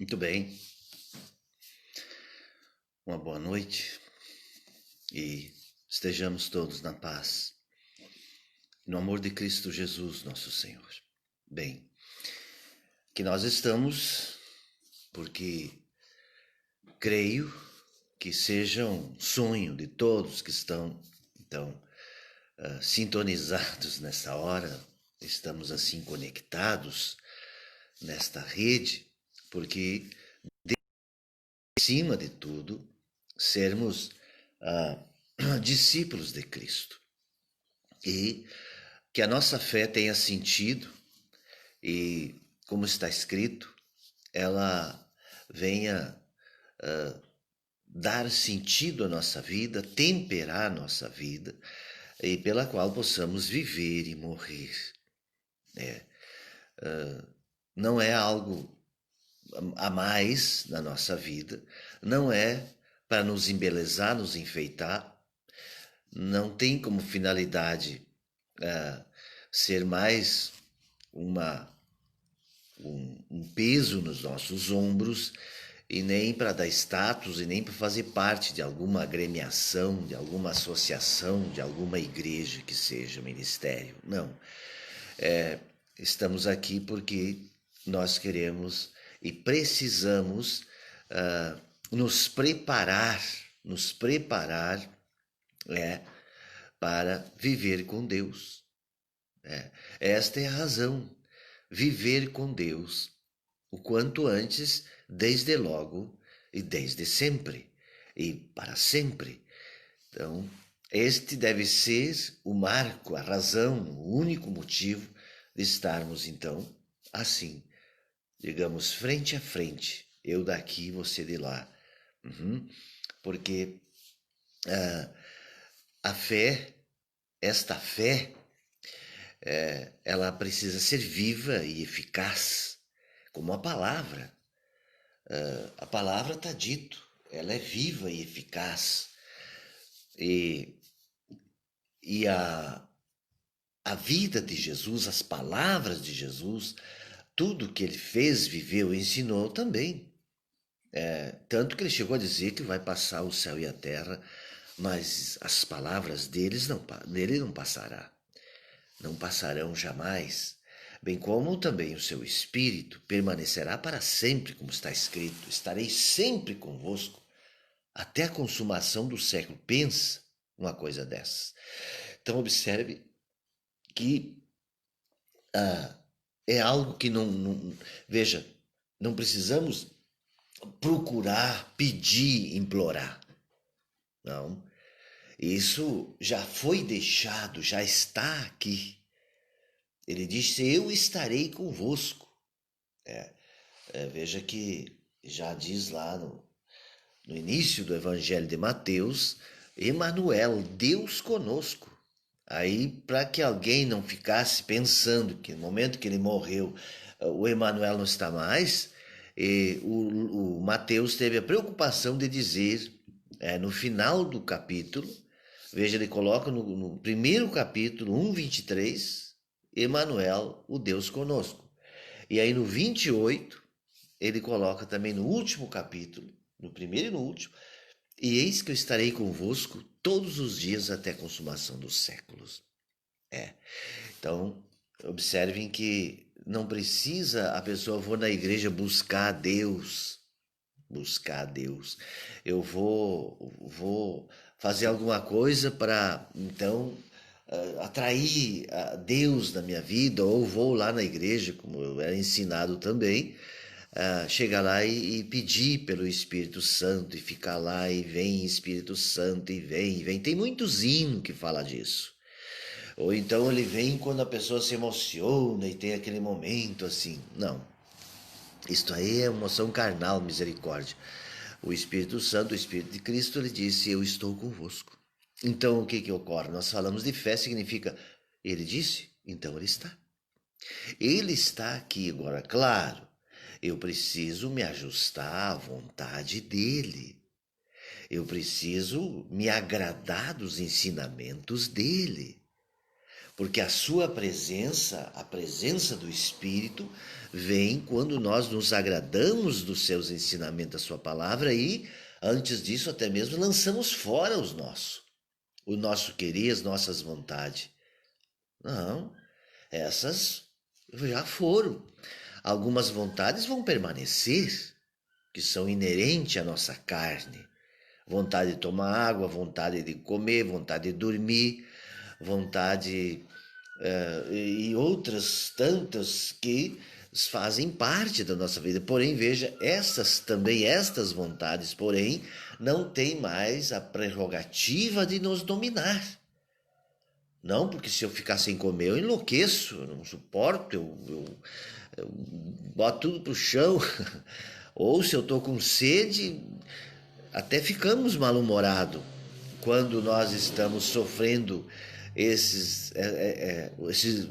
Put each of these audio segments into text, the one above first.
Muito bem, uma boa noite e estejamos todos na paz, no amor de Cristo Jesus, nosso Senhor. Bem, que nós estamos porque creio que seja um sonho de todos que estão, então, sintonizados nessa hora, estamos assim conectados nesta rede, porque, acima de tudo, sermos discípulos de Cristo. E que a nossa fé tenha sentido e, como está escrito, ela venha dar sentido à nossa vida, temperar a nossa vida, e pela qual possamos viver e morrer. Não é algo a mais na nossa vida, não é para nos embelezar, nos enfeitar, não tem como finalidade ser mais uma um peso nos nossos ombros, e nem para dar status, e nem para fazer parte de alguma agremiação, de alguma associação, de alguma igreja que seja ministério. Não. Estamos aqui porque nós queremos e precisamos nos preparar para viver com Deus. Esta é a razão. Viver com Deus o quanto antes, desde logo e desde sempre e para sempre. Então, este deve ser o marco, a razão, o único motivo de estarmos então assim, digamos, frente a frente, eu daqui, você de lá. Porque a fé, esta fé, ela precisa ser viva e eficaz, como a palavra. A palavra está dito, ela é viva e eficaz. E, e a vida de Jesus, as palavras de Jesus, tudo que ele fez, viveu e ensinou também. Tanto que ele chegou a dizer que vai passar o céu e a terra, mas as palavras dele não passará. Não passarão jamais, bem como também o seu espírito permanecerá para sempre, como está escrito: estarei sempre convosco até a consumação do século. Pensa uma coisa dessas. Então observe que é algo que veja, não precisamos procurar, pedir, implorar. Não. Isso já foi deixado, já está aqui. Ele disse: eu estarei convosco. Veja que já diz lá no início do Evangelho de Mateus, Emanuel, Deus conosco. Aí, para que alguém não ficasse pensando que no momento que ele morreu, o Emanuel não está mais, o Mateus teve a preocupação de dizer, no final do capítulo, veja, ele coloca no primeiro capítulo, 1:23, Emanuel, o Deus conosco. E aí no 28, ele coloca também no último capítulo, no primeiro e no último: e eis que eu estarei convosco todos os dias até a consumação dos séculos. Então, observem que não precisa a pessoa for na igreja buscar a Deus. Buscar a Deus. Eu vou fazer alguma coisa para, então, atrair a Deus na minha vida, ou vou lá na igreja, como eu era ensinado também, chegar lá e pedir pelo Espírito Santo, e ficar lá e vem Espírito Santo, e vem. Tem muitos hinos que falam disso. Ou então ele vem quando a pessoa se emociona e tem aquele momento assim. Não. Isto aí é emoção carnal, misericórdia. O Espírito Santo, o Espírito de Cristo, ele disse: eu estou convosco. Então o que ocorre? Nós falamos de fé, significa ele disse, então ele está. Ele está aqui agora, claro. Eu preciso me ajustar à vontade dele. Eu preciso me agradar dos ensinamentos dele. porque a sua presença, a presença do Espírito, vem quando nós nos agradamos dos seus ensinamentos, da sua palavra, e antes disso até mesmo lançamos fora o nosso querer, as nossas vontades. Não, essas já foram. Algumas vontades vão permanecer, que são inerentes à nossa carne. Vontade de tomar água, vontade de comer, vontade de dormir, vontade e outras tantas que fazem parte da nossa vida. Porém, veja, estas vontades, porém, não têm mais a prerrogativa de nos dominar. Não, porque se eu ficar sem comer, eu enlouqueço, eu não suporto, eu boto tudo pro chão. Ou se eu estou com sede, até ficamos mal-humorados quando nós estamos sofrendo esses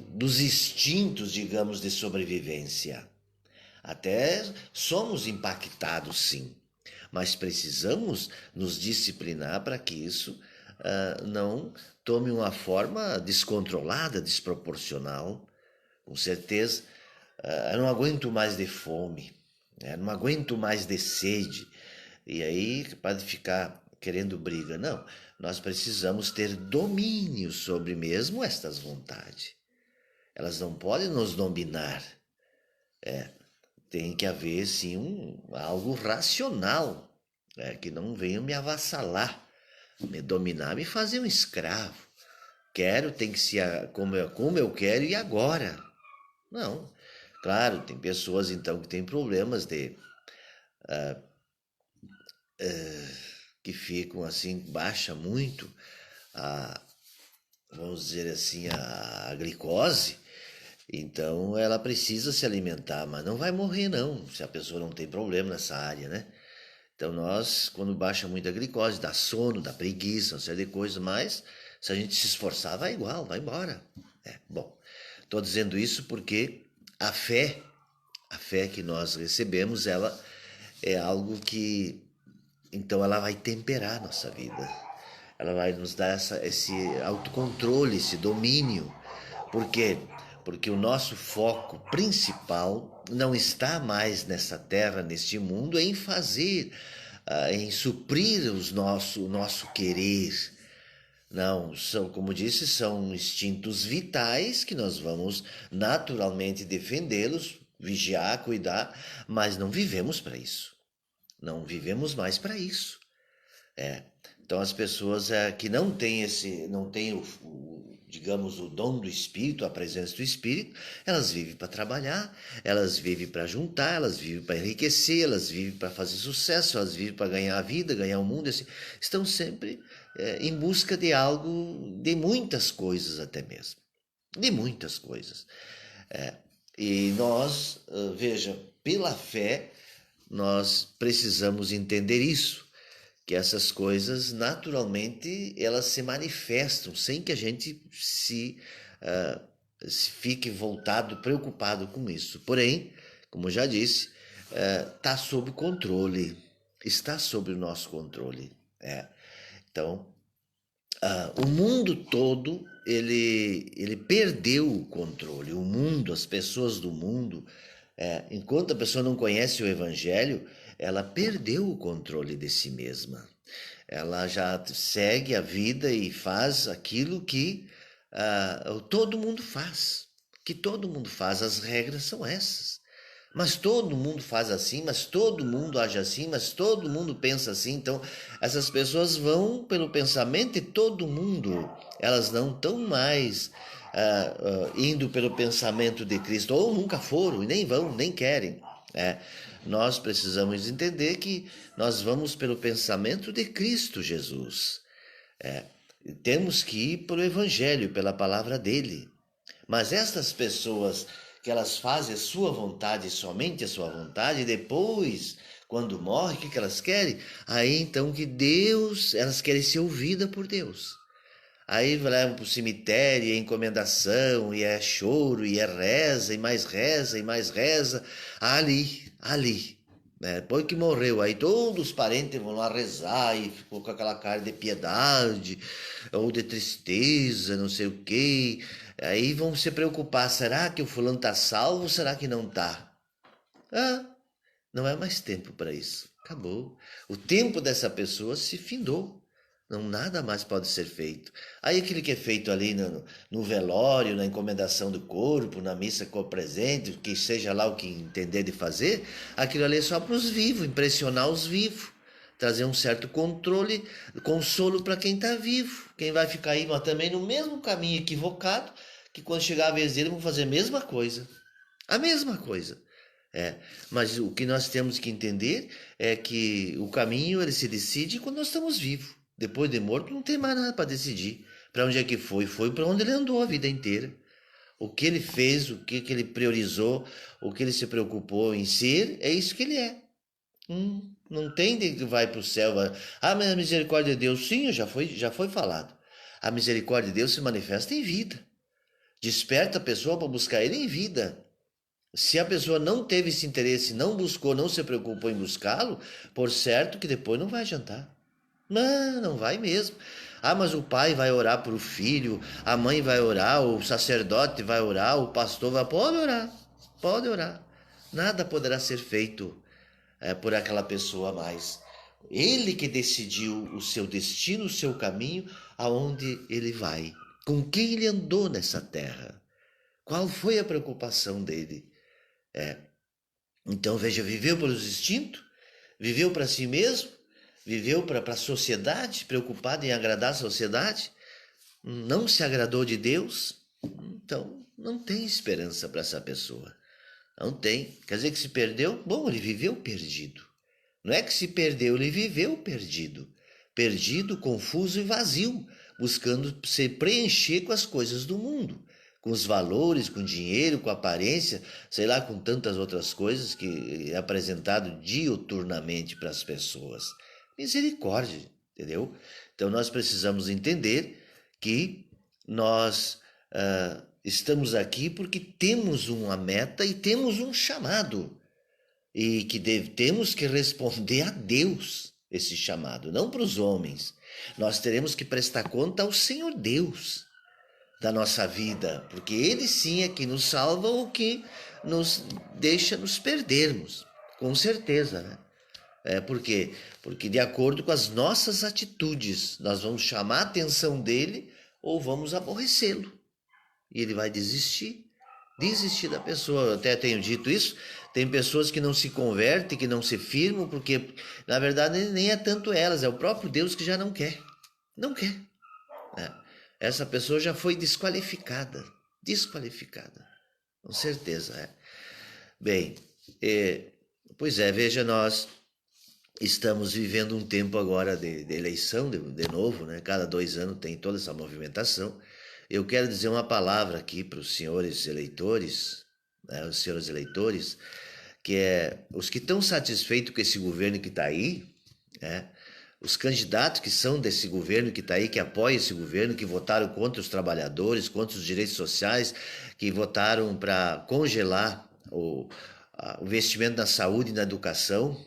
dos instintos, digamos, de sobrevivência. Até somos impactados, sim, mas precisamos nos disciplinar para que isso não tome uma forma descontrolada, desproporcional. Com certeza, eu não aguento mais de fome, não aguento mais de sede, e aí pode ficar querendo briga. Não, nós precisamos ter domínio sobre mesmo estas vontades. Elas não podem nos dominar. Tem que haver, sim, algo racional, que não venha me avassalar, me dominar, me fazer um escravo. Quero, tem que ser como eu quero e agora. Não. Claro, tem pessoas então que têm problemas que ficam assim, baixa muito a, vamos dizer assim, a glicose. Então ela precisa se alimentar, mas não vai morrer não, se a pessoa não tem problema nessa área, né? Então nós, quando baixa muito a glicose, dá sono, dá preguiça, uma série de coisas, mas se a gente se esforçar, vai igual, vai embora. Bom, estou dizendo isso porque a fé que nós recebemos, ela é algo que, então ela vai temperar a nossa vida. Ela vai nos dar esse autocontrole, esse domínio. Por quê? Porque o nosso foco principal não está mais nessa terra, neste mundo, em fazer, em suprir o nosso querer. Não, são, como disse, são instintos vitais que nós vamos naturalmente defendê-los, vigiar, cuidar, mas não vivemos para isso. Não vivemos mais para isso. Então as pessoas que não têm digamos, o dom do Espírito, a presença do Espírito, elas vivem para trabalhar, elas vivem para juntar, elas vivem para enriquecer, elas vivem para fazer sucesso, elas vivem para ganhar a vida, ganhar o mundo, assim, estão sempre em busca de algo, de muitas coisas até mesmo, de muitas coisas. E nós, veja, pela fé, nós precisamos entender isso, que essas coisas naturalmente elas se manifestam sem que a gente se fique voltado, preocupado com isso. Porém, como já disse, está sob controle, está sob o nosso controle. Então, o mundo todo ele perdeu o controle. O mundo, as pessoas do mundo, enquanto a pessoa não conhece o Evangelho, ela perdeu o controle de si mesma. Ela já segue a vida e faz aquilo que todo mundo faz. Que todo mundo faz. As regras são essas. Mas todo mundo faz assim, mas todo mundo age assim, mas todo mundo pensa assim. Então, essas pessoas vão pelo pensamento de todo mundo. Elas não estão mais indo pelo pensamento de Cristo, ou nunca foram, e nem vão, nem querem. Nós precisamos entender que nós vamos pelo pensamento de Cristo Jesus. Temos que ir pelo Evangelho, pela palavra dele. Mas estas pessoas que elas fazem a sua vontade, somente a sua vontade, e depois, quando morrem, o que elas querem? Aí então que Deus, elas querem ser ouvidas por Deus. Aí levam para o cemitério, e é encomendação, e é choro, e é reza, e mais reza, e mais reza. Ali. Depois que morreu, aí todos os parentes vão lá rezar e ficou com aquela cara de piedade, ou de tristeza, não sei o quê. Aí vão se preocupar, será que o fulano está salvo ou será que não está? Ah, não é mais tempo para isso. Acabou. O tempo dessa pessoa se findou. Não, nada mais pode ser feito. Aí aquilo que é feito ali no velório, na encomendação do corpo, na missa com o presente, que seja lá o que entender de fazer, aquilo ali é só para os vivos, impressionar os vivos, trazer um certo controle, consolo para quem está vivo. Quem vai ficar aí, mas também no mesmo caminho equivocado, que quando chegar a vez dele vão fazer a mesma coisa. A mesma coisa. É, mas o que nós temos que entender é que o caminho ele se decide quando nós estamos vivos. Depois de morto não tem mais nada para decidir. Para onde é que foi? Foi para onde ele andou a vida inteira. O que ele fez, o que ele priorizou, o que ele se preocupou em ser, é isso que ele é. Não tem de que vai para o céu. Ah, mas a misericórdia de Deus, sim, já foi falado. A misericórdia de Deus se manifesta em vida. Desperta a pessoa para buscar ele em vida. Se a pessoa não teve esse interesse, não buscou, não se preocupou em buscá-lo, por certo que depois não vai adiantar. Não, não vai mesmo. Ah, mas o pai vai orar para o filho, a mãe vai orar, o sacerdote vai orar, o pastor vai... Pode orar, pode orar. Nada poderá ser feito por aquela pessoa mais. Ele que decidiu o seu destino, o seu caminho, aonde ele vai. Com quem ele andou nessa terra. Qual foi a preocupação dele? Então, veja, viveu pelos instintos, viveu para si mesmo, viveu para a sociedade, preocupado em agradar a sociedade, não se agradou de Deus, então não tem esperança para essa pessoa. Não tem. Quer dizer que se perdeu? Bom, ele viveu perdido. Não é que se perdeu, ele viveu perdido. Perdido, confuso e vazio, buscando se preencher com as coisas do mundo, com os valores, com o dinheiro, com a aparência, sei lá, com tantas outras coisas que é apresentado diuturnamente para as pessoas. Misericórdia, entendeu? Então nós precisamos entender que nós estamos aqui porque temos uma meta e temos um chamado. E que temos que responder a Deus esse chamado, não para os homens. Nós teremos que prestar conta ao Senhor Deus da nossa vida, porque Ele sim é que nos salva ou que nos deixa nos perdermos, com certeza, né? Por quê? Porque de acordo com as nossas atitudes, nós vamos chamar a atenção dele ou vamos aborrecê-lo. E ele vai desistir da pessoa. Eu até tenho dito isso. Tem pessoas que não se convertem, que não se firmam, porque na verdade nem é tanto elas, é o próprio Deus que já não quer. Não quer. Essa pessoa já foi desqualificada. Desqualificada. Com certeza. Bem, pois é, veja, nós estamos vivendo um tempo agora de eleição, de novo, né? Cada 2 anos tem toda essa movimentação. Eu quero dizer uma palavra aqui para os senhores eleitores, né, os senhores eleitores, que é os que estão satisfeitos com esse governo que está aí, né, os candidatos que são desse governo que está aí, que apoiam esse governo, que votaram contra os trabalhadores, contra os direitos sociais, que votaram para congelar o investimento na saúde e na educação,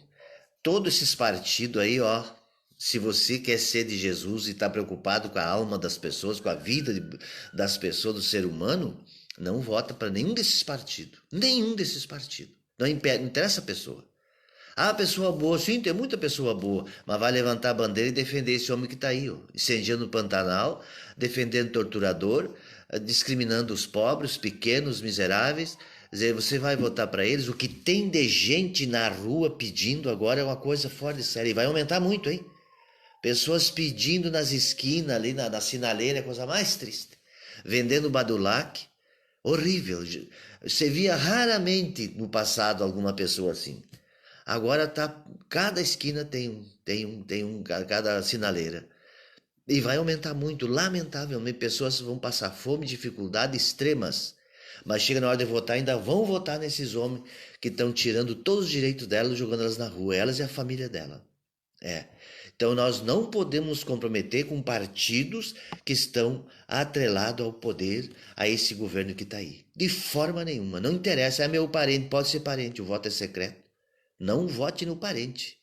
todos esses partidos aí, ó, se você quer ser de Jesus e está preocupado com a alma das pessoas, com a vida das pessoas, do ser humano, não vota para nenhum desses partidos. Nenhum desses partidos. Não interessa a pessoa. Ah, pessoa boa, sim, tem muita pessoa boa, mas vai levantar a bandeira e defender esse homem que está aí, ó, incendiando o Pantanal, defendendo torturador, discriminando os pobres, os pequenos, os miseráveis. Quer dizer, você vai votar para eles? O que tem de gente na rua pedindo agora é uma coisa fora de série. E vai aumentar muito, hein? Pessoas pedindo nas esquinas, ali na sinaleira, é a coisa mais triste. Vendendo badulac. Horrível. Você via raramente no passado alguma pessoa assim. Agora tá, cada esquina cada sinaleira. E vai aumentar muito, lamentavelmente. Pessoas vão passar fome, dificuldades extremas. Mas chega na hora de votar, ainda vão votar nesses homens que estão tirando todos os direitos delas, jogando elas na rua, elas e a família dela. Então nós não podemos nos comprometer com partidos que estão atrelados ao poder, a esse governo que está aí. De forma nenhuma. Não interessa, é meu parente, pode ser parente, o voto é secreto. Não vote no parente.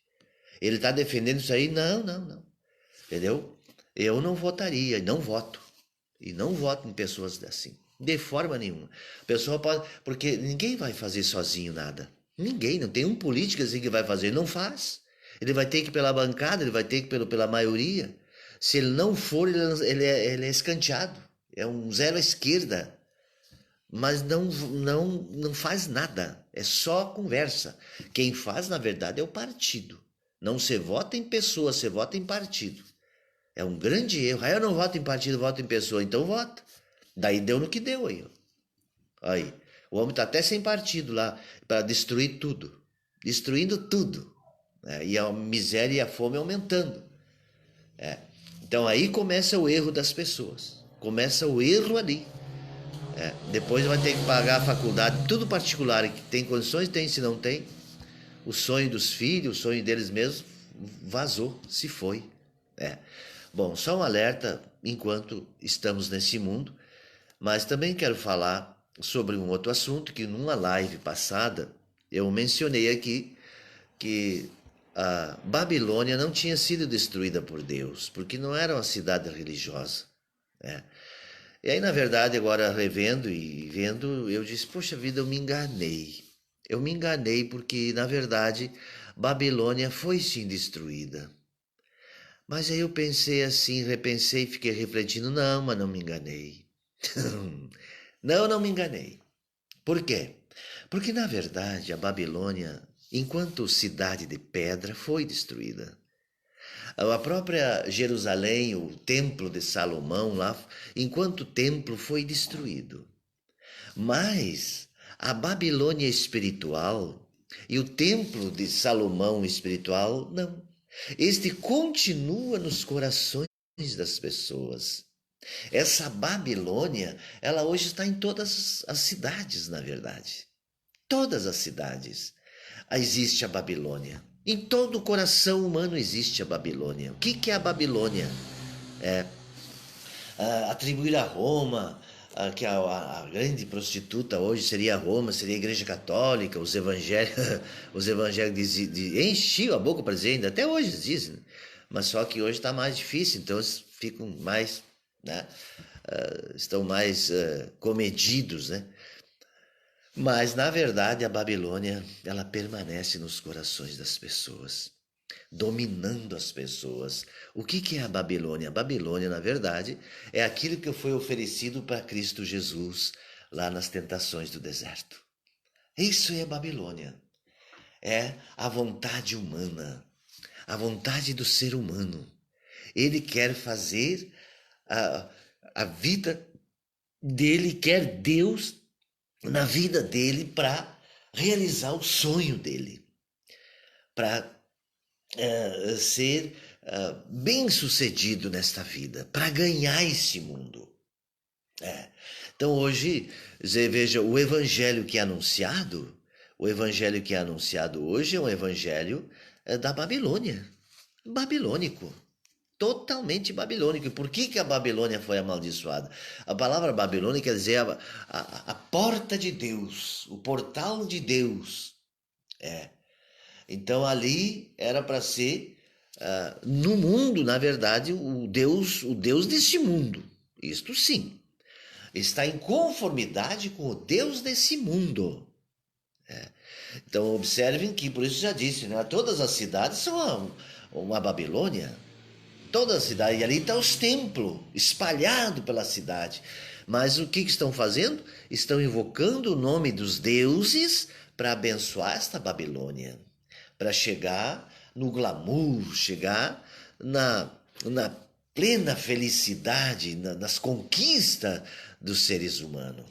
Ele está defendendo isso aí? Não, não, não. Entendeu? Eu não votaria, não voto. E não voto em pessoas assim. De forma nenhuma. A pessoa pode. Porque ninguém vai fazer sozinho nada. Ninguém, não tem um político assim que vai fazer. Não faz. Ele vai ter que ir pela bancada, ele vai ter que ir pela maioria. Se ele não for, ele é escanteado. É um zero à esquerda. Mas não faz nada. É só conversa. Quem faz, na verdade, é o partido. Não se vota em pessoa, se vota em partido. É um grande erro. Aí eu não voto em partido, voto em pessoa. Então vota. Daí deu no que deu aí. Aí. O homem está até sem partido lá para destruir tudo. Destruindo tudo. E a miséria e a fome aumentando. Então aí começa o erro das pessoas. Começa o erro ali. Depois vai ter que pagar a faculdade, tudo particular, que tem condições, tem, se não tem. O sonho dos filhos, o sonho deles mesmos, vazou, se foi. Bom, só um alerta enquanto estamos nesse mundo, mas também quero falar sobre um outro assunto que numa live passada eu mencionei aqui que a Babilônia não tinha sido destruída por Deus, porque não era uma cidade religiosa. E aí, na verdade, agora revendo e vendo, eu disse, poxa vida, eu me enganei. Eu me enganei porque, na verdade, Babilônia foi sim destruída. Mas aí eu pensei assim, repensei, fiquei refletindo, não, mas não me enganei. Não me enganei. Por quê? Porque, na verdade, a Babilônia, enquanto cidade de pedra, foi destruída. A própria Jerusalém, o templo de Salomão lá, enquanto templo foi destruído. Mas a Babilônia espiritual e o templo de Salomão espiritual, não. Este continua nos corações das pessoas. Essa Babilônia, ela hoje está em todas as cidades, na verdade. Todas as cidades existe a Babilônia. Em todo o coração humano existe a Babilônia. O que é a Babilônia? Atribuir a Roma, que a grande prostituta hoje seria Roma, seria a Igreja Católica, os evangélicos enchiam a boca para dizer, ainda até hoje dizem, mas só que hoje está mais difícil, então eles ficam mais, né, estão mais comedidos, né? Mas, na verdade, a Babilônia, ela permanece nos corações das pessoas, dominando as pessoas. O que é a Babilônia? A Babilônia, na verdade, é aquilo que foi oferecido para Cristo Jesus lá nas tentações do deserto. Isso é a Babilônia. É a vontade humana, a vontade do ser humano. Ele quer fazer a vida dele, quer Deus na vida dele para realizar o sonho dele, para ser bem-sucedido nesta vida, para ganhar esse mundo. Então hoje, você veja, o evangelho que é anunciado, hoje é um evangelho da Babilônia, babilônico. Totalmente babilônico. E por que a Babilônia foi amaldiçoada? A palavra Babilônia quer dizer a porta de Deus, o portal de Deus. Então ali era para ser, no mundo, na verdade, o Deus desse mundo. Isto sim. Está em conformidade com o Deus desse mundo. Então observem que, por isso já disse, né? Todas as cidades são uma Babilônia. Toda a cidade, e ali estão os templos espalhados pela cidade. Mas o que estão fazendo? Estão invocando o nome dos deuses para abençoar esta Babilônia, para chegar no glamour, chegar na plena felicidade, nas conquistas dos seres humanos.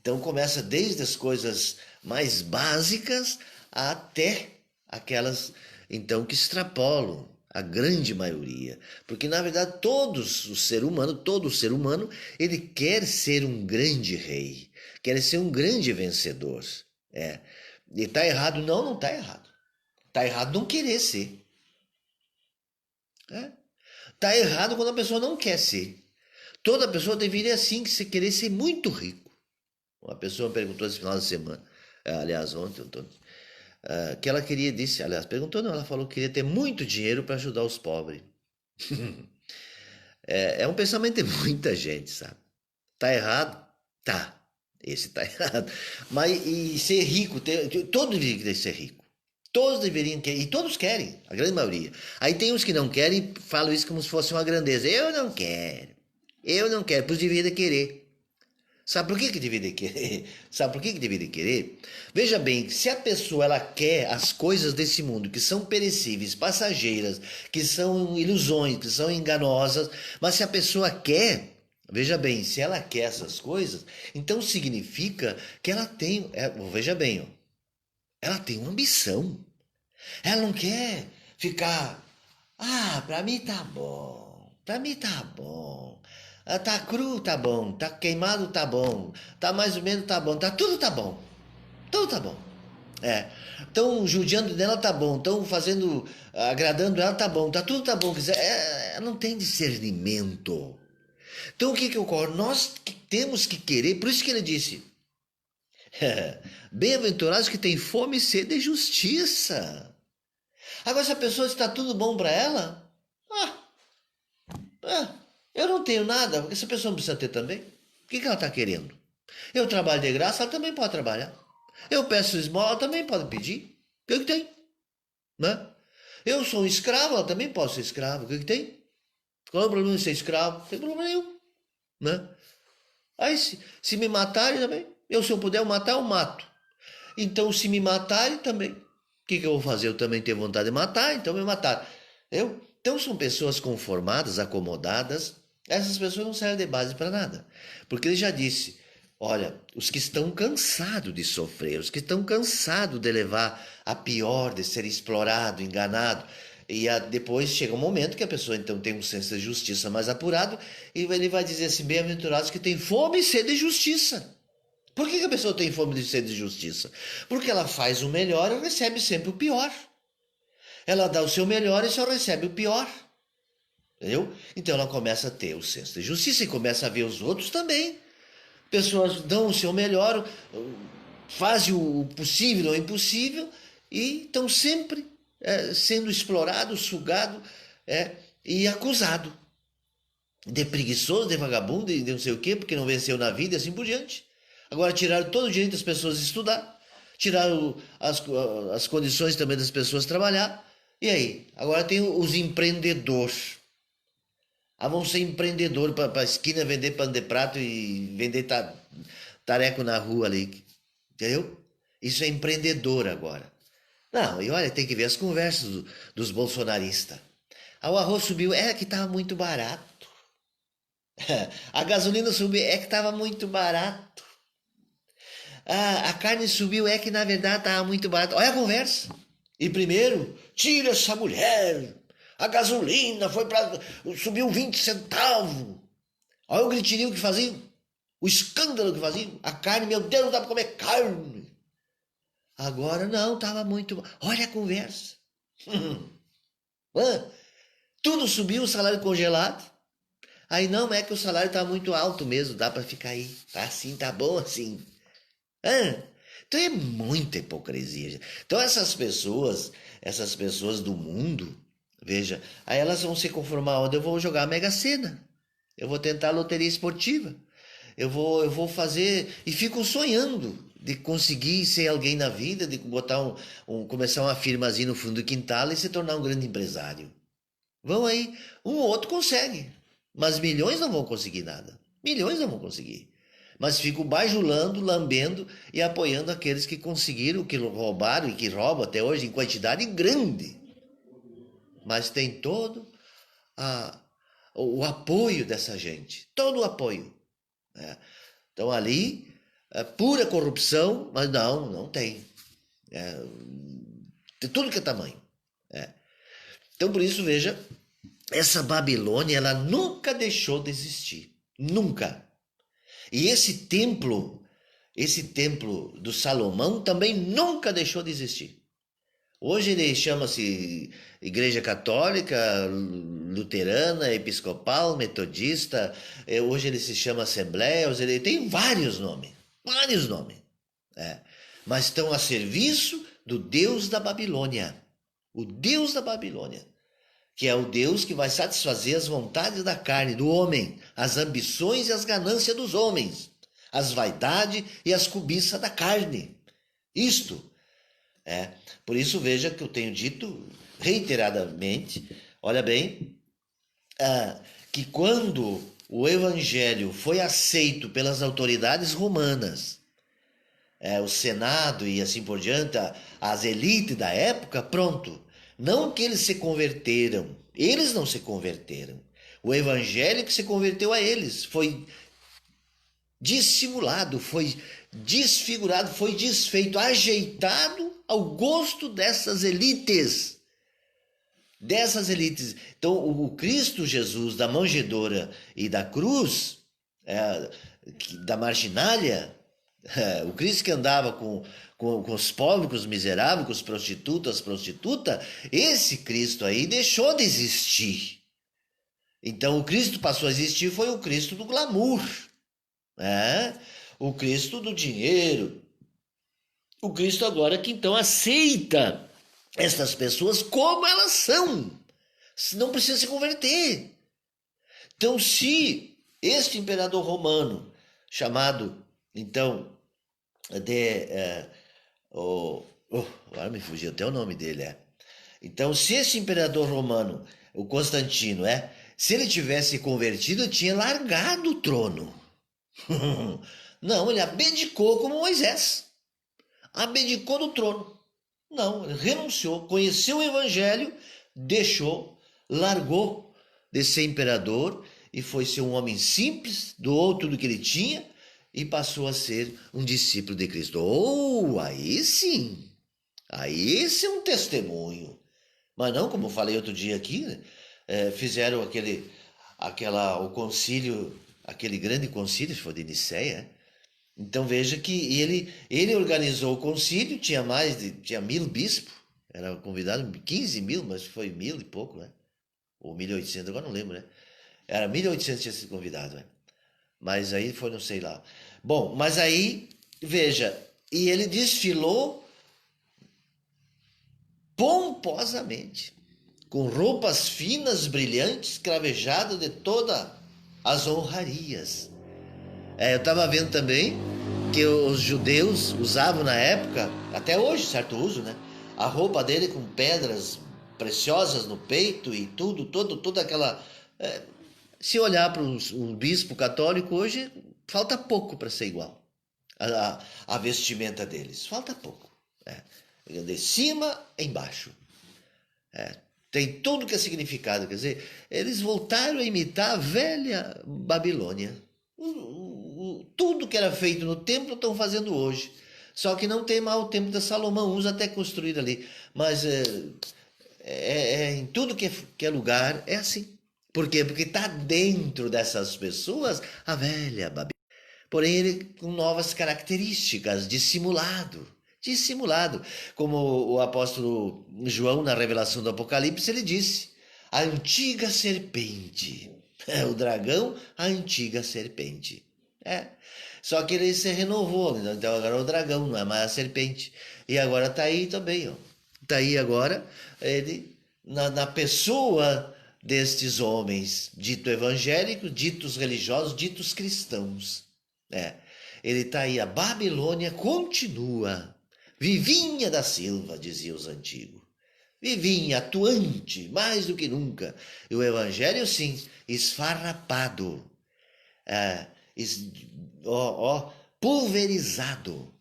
Então começa desde as coisas mais básicas até aquelas então que extrapolam a grande maioria, porque na verdade todo ser humano, ele quer ser um grande rei, quer ser um grande vencedor. E está errado? Não está errado. Está errado não querer ser. Está errado quando a pessoa não quer ser. Toda pessoa deveria sim querer ser muito rico. Uma pessoa me perguntou esse final de semana, aliás ontem, que ela queria, perguntou não, ela falou que queria ter muito dinheiro para ajudar os pobres. É um pensamento de muita gente, sabe? Tá errado? Tá. Esse tá errado. Mas e ser rico, todos deveriam ser rico. Todos deveriam querer, e todos querem, a grande maioria. Aí tem uns que não querem e falam isso como se fosse uma grandeza. Eu não quero. Eu não quero, pois deveria querer. Sabe por que deveria querer? Sabe por que deveria querer? Veja bem, se a pessoa ela quer as coisas desse mundo que são perecíveis, passageiras, que são ilusões, que são enganosas, mas se a pessoa quer, veja bem, se ela quer essas coisas, então significa que ela tem, veja bem, ó, ela tem uma ambição. Ela não quer ficar, pra mim tá bom, pra mim tá bom. Tá cru, tá bom. Tá queimado, tá bom. Tá mais ou menos, tá bom. Tudo tá bom. Tudo tá bom. É. Estão judiando dela, tá bom. Estão fazendo, agradando ela, tá bom. Tudo tá bom. Ela não tem discernimento. Então o que ocorre? Nós temos que querer, por isso que ele disse, bem-aventurados que têm fome e sede de justiça. Agora, se a pessoa está tudo bom para ela, eu não tenho nada, essa pessoa não precisa ter também. O que ela está querendo? Eu trabalho de graça, ela também pode trabalhar. Eu peço esmola, ela também pode pedir. O que tem? Né? Eu sou um escravo, ela também pode ser escravo. O que tem? Qual é o problema de ser escravo? Não tem problema nenhum. Né? Aí, se me matarem também, se eu puder matar, eu mato. Então, se me matarem também, o que eu vou fazer? Eu também tenho vontade de matar, então me mataram. Então, são pessoas conformadas, acomodadas. Essas pessoas não servem de base para nada. Porque ele já disse, olha, os que estão cansados de sofrer, os que estão cansados de levar a pior, de ser explorado, enganado, e depois chega um momento que a pessoa então tem um senso de justiça mais apurado, e ele vai dizer assim, bem-aventurados que têm fome e sede de justiça. Por que a pessoa tem fome e sede de justiça? Porque ela faz o melhor e recebe sempre o pior. Ela dá o seu melhor e só recebe o pior. Entendeu? Então ela começa a ter o senso de justiça e começa a ver os outros também. Pessoas dão o seu melhor, fazem o possível ou o impossível e estão sempre sendo explorados, sugados e acusados de preguiçoso, de vagabundo, de não sei o quê, porque não venceu na vida e assim por diante. Agora tiraram todo o direito das pessoas de estudar, tiraram as condições também das pessoas trabalhar. E aí? Agora tem os empreendedores. Vão ser empreendedores para a esquina vender pano de prato e vender tareco na rua ali. Entendeu? Isso é empreendedor agora. Não, e olha, tem que ver as conversas dos bolsonaristas. O arroz subiu, que estava muito barato. A gasolina subiu, que estava muito barato. A carne subiu, que na verdade estava muito barato. Olha a conversa. E primeiro, tira essa mulher. A gasolina subiu 20 centavos. Olha o gritirinho que faziam. O escândalo que faziam. A carne, meu Deus, não dá para comer carne. Agora não, estava muito... Olha a conversa. Tudo subiu, o salário congelado. Aí não, é que o salário está muito alto mesmo, dá para ficar aí. Tá assim, tá bom assim. Então é muita hipocrisia. Então essas pessoas do mundo, veja, aí elas vão se conformar onde eu vou jogar a Mega Sena. Eu vou tentar a loteria esportiva. Eu vou fazer e fico sonhando de conseguir ser alguém na vida, de botar começar uma firmazinha no fundo do quintal e se tornar um grande empresário. Vão aí, um ou outro consegue, mas milhões não vão conseguir nada. Milhões não vão conseguir. Mas ficam bajulando, lambendo e apoiando aqueles que conseguiram, que roubaram e que roubam até hoje em quantidade grande. Mas tem todo o apoio dessa gente, todo o apoio. Né? Então ali, pura corrupção, mas não tem. Tem tudo que é tamanho. Então por isso, veja, essa Babilônia, ela nunca deixou de existir. Nunca. E esse templo do Salomão também nunca deixou de existir. Hoje ele chama-se Igreja Católica, Luterana, Episcopal, Metodista, hoje ele se chama Assembleia, ele tem vários nomes, mas estão a serviço do Deus da Babilônia, o Deus da Babilônia, que é o Deus que vai satisfazer as vontades da carne, do homem, as ambições e as ganâncias dos homens, as vaidades e as cobiças da carne. Isto é. Por isso veja que eu tenho dito reiteradamente, olha bem, que quando o evangelho foi aceito pelas autoridades romanas, o Senado e assim por diante, as elites da época, pronto. Não que eles se converteram, eles não se converteram. O evangelho que se converteu a eles foi dissimulado, foi desfigurado, foi desfeito, ajeitado ao gosto dessas elites. Dessas elites. Então, o Cristo Jesus da manjedoura e da cruz, da marginalia, o Cristo que andava com os pobres, com os miseráveis, com os prostitutas, as prostitutas, esse Cristo aí deixou de existir. Então, o Cristo passou a existir foi o Cristo do glamour, o Cristo do dinheiro, o Cristo agora que então aceita essas pessoas como elas são, não precisa se converter. Então, se este imperador romano, chamado então agora me fugiu até o nome dele, Então, se esse imperador romano, o Constantino, se ele tivesse convertido, ele tinha largado o trono. Não, ele abdicou como Moisés. Abdicou do trono. Não, ele renunciou, conheceu o evangelho, deixou, largou de ser imperador e foi ser um homem simples, doou tudo que ele tinha e passou a ser um discípulo de Cristo. Aí sim, aí esse é um testemunho. Mas não, como eu falei outro dia aqui, fizeram o concílio, aquele grande concílio, se for de Nicéia. Então veja que ele organizou o concílio, tinha 1.000 bispos, era convidado 15 mil, mas foi 1.000 e pouco, né? Ou 1.800, agora não lembro, né? Era 1.800 tinha sido convidado, né? Mas aí foi, não sei lá. Bom, mas aí, veja, e ele desfilou pomposamente, com roupas finas, brilhantes, cravejadas de todas as honrarias. Eu estava vendo também que os judeus usavam na época, até hoje, certo uso, né? A roupa dele com pedras preciosas no peito e toda aquela... se olhar para um bispo católico hoje, falta pouco para ser igual. A vestimenta deles, falta pouco. De cima embaixo. Tem tudo que é significado, quer dizer, eles voltaram a imitar a velha Babilônia. Tudo que era feito no templo estão fazendo hoje. Só que não tem mais o templo de Salomão, uns até construído ali. Mas em tudo que é lugar é assim. Por quê? Porque está dentro dessas pessoas a velha Babilônia. Porém, ele com novas características, dissimulado. Dissimulado. Como o apóstolo João, na revelação do Apocalipse, ele disse: a antiga serpente. O dragão, a antiga serpente. Só que ele se renovou, então agora é o dragão, não é mais a serpente. E agora está aí também, ó. Está aí agora ele na pessoa destes homens, dito evangélicos, ditos religiosos, ditos cristãos. Ele está aí, a Babilônia continua. Vivinha da Silva, diziam os antigos. Vivinha, atuante, mais do que nunca. E o evangelho, sim, esfarrapado. Pulverizado.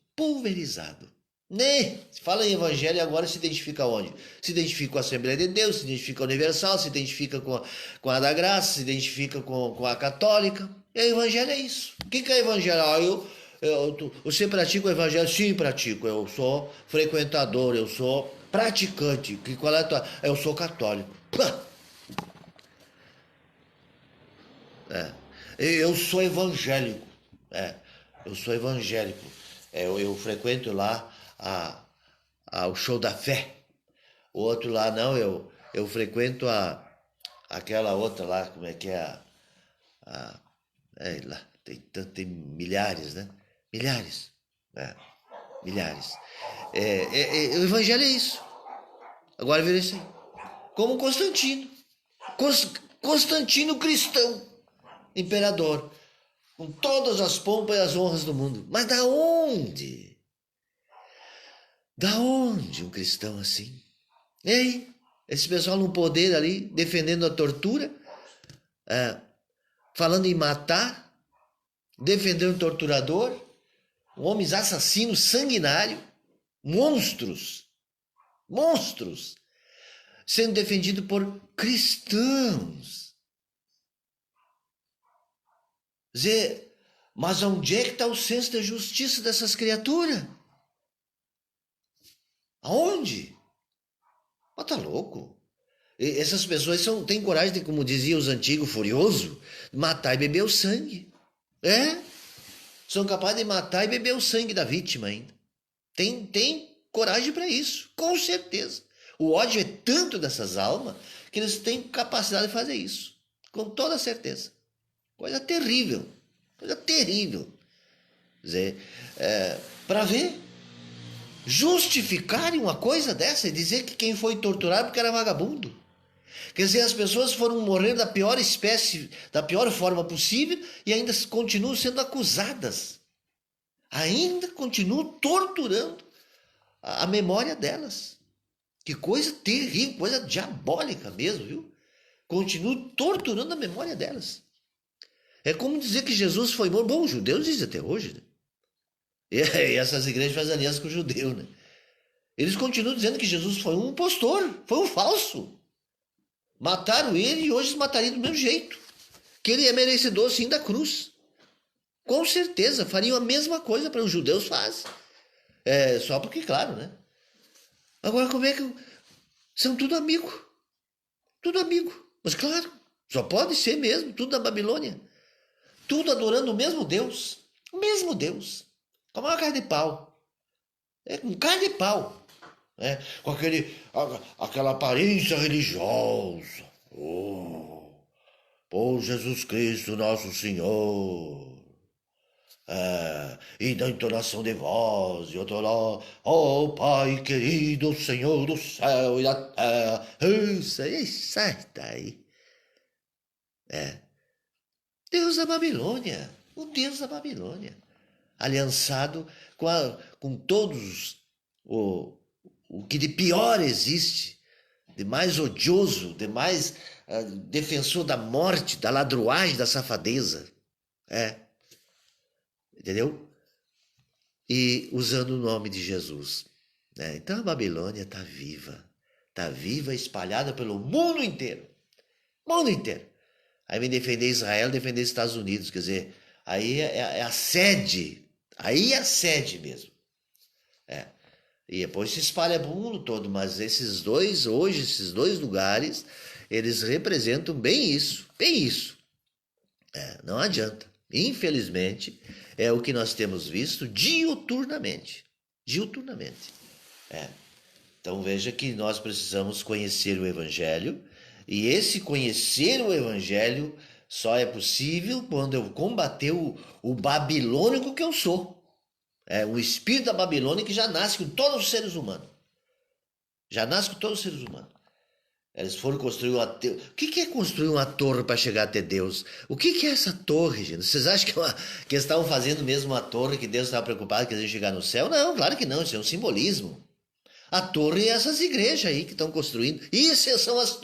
Né? Se fala em evangelho agora, se identifica onde? Se identifica com a Assembleia de Deus, se identifica com a Universal, se identifica com a da Graça, se identifica com a Católica. E o evangelho é isso. O que é evangelho? Você pratica o evangelho? Sim, pratico. Eu sou frequentador, eu sou praticante. Qual é a tua? Eu sou católico. Eu sou evangélico. Eu sou evangélico. Eu frequento lá o show da fé. O outro lá não, eu frequento aquela outra lá, como é que é? Lá, tem milhares, né? Milhares. Milhares. O evangelho é isso. Agora vira isso aí. Como Constantino. Constantino cristão, imperador, com todas as pompas e as honras do mundo. Mas da onde? Da onde um cristão assim? Ei, esse pessoal no poder ali, defendendo a tortura, falando em matar, defendendo o torturador, homens assassinos, sanguinários, monstros, sendo defendido por cristãos. Mas onde é que está o senso da justiça dessas criaturas? Aonde? Mas tá louco. Essas pessoas têm coragem de, como diziam os antigos furiosos, matar e beber o sangue. São capazes de matar e beber o sangue da vítima ainda. Tem coragem para isso, com certeza. O ódio é tanto dessas almas que eles têm capacidade de fazer isso, com toda certeza. Coisa terrível, coisa terrível. Quer dizer, para ver, justificarem uma coisa dessa e dizer que quem foi torturado porque era vagabundo. Quer dizer, as pessoas foram morrer da pior espécie, da pior forma possível e ainda continuam sendo acusadas. Ainda continuam torturando a memória delas. Que coisa terrível, coisa diabólica mesmo, viu? Continuam torturando a memória delas. É como dizer que Jesus foi morto. Bom, os judeus dizem até hoje, né? E essas igrejas fazem aliança com os judeus, né? Eles continuam dizendo que Jesus foi um impostor, foi um falso. Mataram ele e hoje eles matariam do mesmo jeito. Que ele é merecedor, sim, da cruz. Com certeza, fariam a mesma coisa para os judeus fazem. Só porque, claro, né? Agora, como é que... São tudo amigo. Tudo amigo. Mas, claro, só pode ser mesmo, tudo da Babilônia. Tudo adorando o mesmo Deus. O mesmo Deus. Com uma cara de pau. Com cara de pau. Com aquela aparência religiosa. Por Jesus Cristo, nosso Senhor. E da entonação de voz, e eu tô lá, Pai querido, Senhor do céu e da terra. Isso aí, sai daí. Deus da Babilônia, o Deus da Babilônia, aliançado com todos o que de pior existe, de mais odioso, de mais defensor da morte, da ladruagem, da safadeza. Entendeu? E usando o nome de Jesus. Então a Babilônia está viva, espalhada pelo mundo inteiro. Mundo inteiro. Aí vem defender Israel, defender Estados Unidos, quer dizer, aí é a sede, aí é a sede mesmo. E depois se espalha para o mundo todo, mas esses dois lugares, eles representam bem isso, bem isso. Não adianta. Infelizmente, é o que nós temos visto diuturnamente. Então veja que nós precisamos conhecer o Evangelho, e esse conhecer o Evangelho só é possível quando eu combater o babilônico que eu sou. O espírito da Babilônia que já nasce com todos os seres humanos. Eles foram construir uma... O que é construir uma torre para chegar até Deus? O que é essa torre, gente? Vocês acham que eles estavam fazendo mesmo uma torre que Deus estava preocupado que eles iam chegar no céu? Não, claro que não, isso é um simbolismo. A torre é essas igrejas aí que estão construindo. Essas são as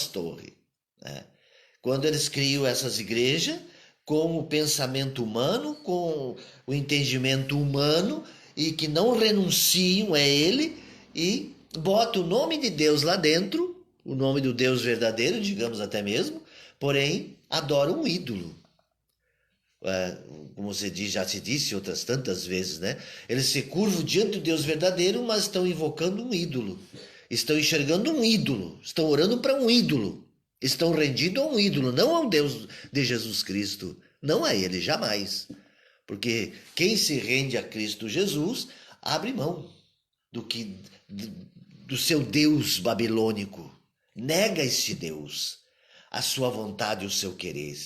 torres. Quando eles criam essas igrejas, com o pensamento humano, com o entendimento humano, e que não renunciam a ele, e botam o nome de Deus lá dentro, o nome do Deus verdadeiro, digamos até mesmo, porém adoram um ídolo. Como já se disse outras tantas vezes, né? Eles se curvam diante do Deus verdadeiro, mas estão invocando um ídolo. Estão enxergando um ídolo, estão orando para um ídolo. Estão rendidos a um ídolo, não ao Deus de Jesus Cristo. Não a ele, jamais. Porque quem se rende a Cristo Jesus abre mão do seu Deus babilônico. Nega esse Deus, a sua vontade e o seu querer.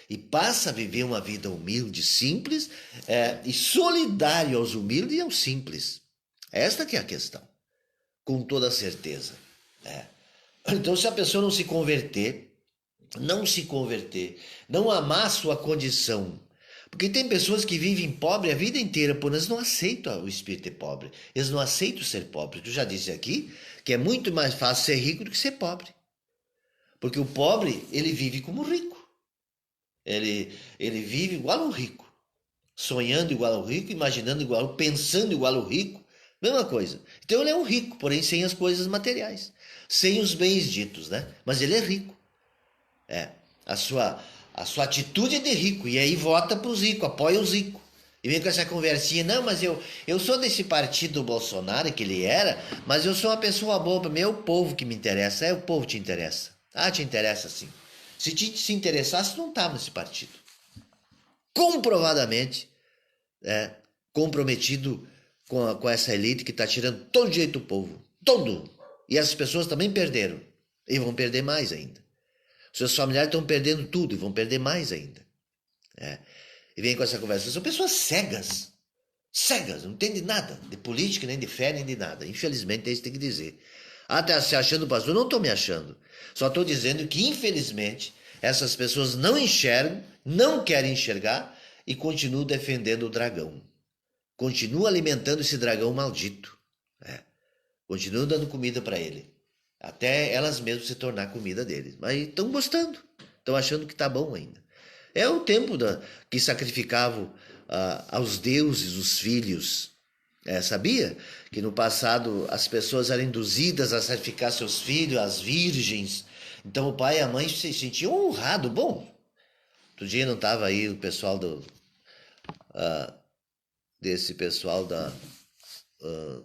E passa a viver uma vida humilde, simples, e solidário aos humildes e aos simples. Esta que é a questão. Com toda certeza. Então, se a pessoa não se converter, não amar sua condição, porque tem pessoas que vivem pobre a vida inteira, por eles não aceitam o espírito de pobre, eles não aceitam ser pobre. Eu já disse aqui que é muito mais fácil ser rico do que ser pobre, porque o pobre, ele vive como rico, ele vive igual ao rico, sonhando igual ao rico, imaginando igual, pensando igual ao rico, mesma coisa. Então ele é um rico, porém sem as coisas materiais, sem os bens ditos, né? Mas ele é rico. É, a sua, a sua atitude é de rico, e aí vota para os ricos, apoia os ricos. E vem com essa conversinha, não, mas eu sou desse partido do Bolsonaro, que ele era, mas eu sou uma pessoa boa, é o povo que me interessa. É, o povo te interessa. Ah, te interessa sim. Se interessasse, não estava nesse partido. Comprovadamente, é, comprometido com essa elite que está tirando todo o direito do povo. Todo. E essas pessoas também perderam. E vão perder mais ainda. Seus familiares estão perdendo tudo e vão perder mais ainda. É. E vem com essa conversa. São pessoas cegas. Cegas, não entendem nada. De política, nem de fé, nem de nada. Infelizmente, é isso que tem que dizer. Ah, tá se achando pastor? Não estou me achando. Só estou dizendo que, infelizmente, essas pessoas não enxergam, não querem enxergar e continuam defendendo o dragão. Continuam alimentando esse dragão maldito. É. Continuam dando comida para ele. Até elas mesmas se tornar comida deles. Mas estão gostando. Estão achando que está bom ainda. É o tempo que sacrificavam aos deuses os filhos. Sabia que no passado as pessoas eram induzidas a sacrificar seus filhos, as virgens. Então o pai e a mãe se sentiam honrados. Bom, outro dia não estava aí o pessoal desse pessoal da...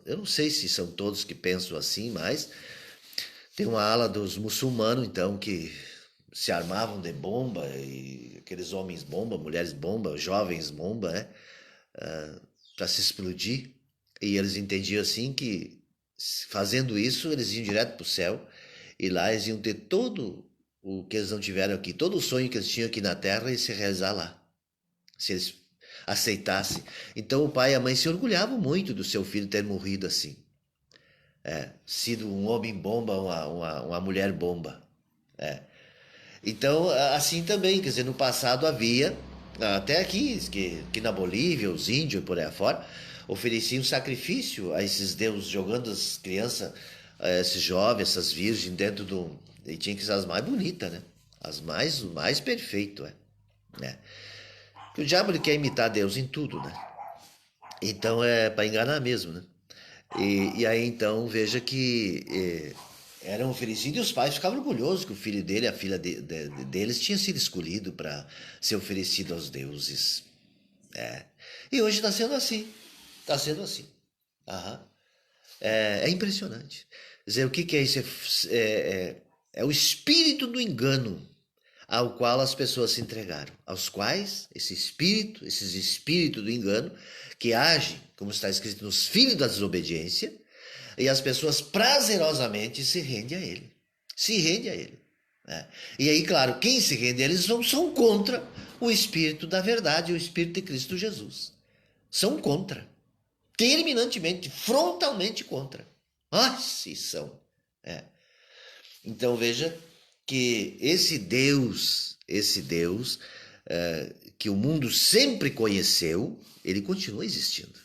eu não sei se são todos que pensam assim, mas tem uma ala dos muçulmanos, então, que se armavam de bomba, e aqueles homens bomba, mulheres bomba, jovens bomba, né? Para se explodir. E eles entendiam assim que, fazendo isso, eles iam direto para o céu, e lá eles iam ter todo o que eles não tiveram aqui, todo o sonho que eles tinham aqui na Terra, ia se realizar lá, se eles aceitassem. Então o pai e a mãe se orgulhavam muito do seu filho ter morrido assim. Sido um homem bomba, uma mulher bomba. Então, assim também, quer dizer, no passado havia, até aqui, que na Bolívia, os índios por aí afora, ofereciam sacrifício a esses deuses, jogando as crianças, esses jovens, essas virgens dentro do... E tinha que ser as mais bonitas, né? O mais perfeito, né? Porque o diabo ele quer imitar Deus em tudo, né? Então é para enganar mesmo, né? E aí então veja que eram oferecidos e os pais ficavam orgulhosos que o filho dele, a filha deles tinha sido escolhido para ser oferecido aos deuses. E hoje está sendo assim. Está sendo assim. Aham. É impressionante. Quer dizer, o que é isso? É o espírito do engano ao qual as pessoas se entregaram, aos quais esses espíritos do engano, que agem, como está escrito, nos filhos da desobediência, e as pessoas prazerosamente se rendem a ele. Se rende a ele. Né? E aí, claro, quem se rende a eles são contra o espírito da verdade, o espírito de Cristo Jesus. São contra. Terminantemente, frontalmente contra. Ah, se são. Então veja que esse Deus que o mundo sempre conheceu, ele continua existindo.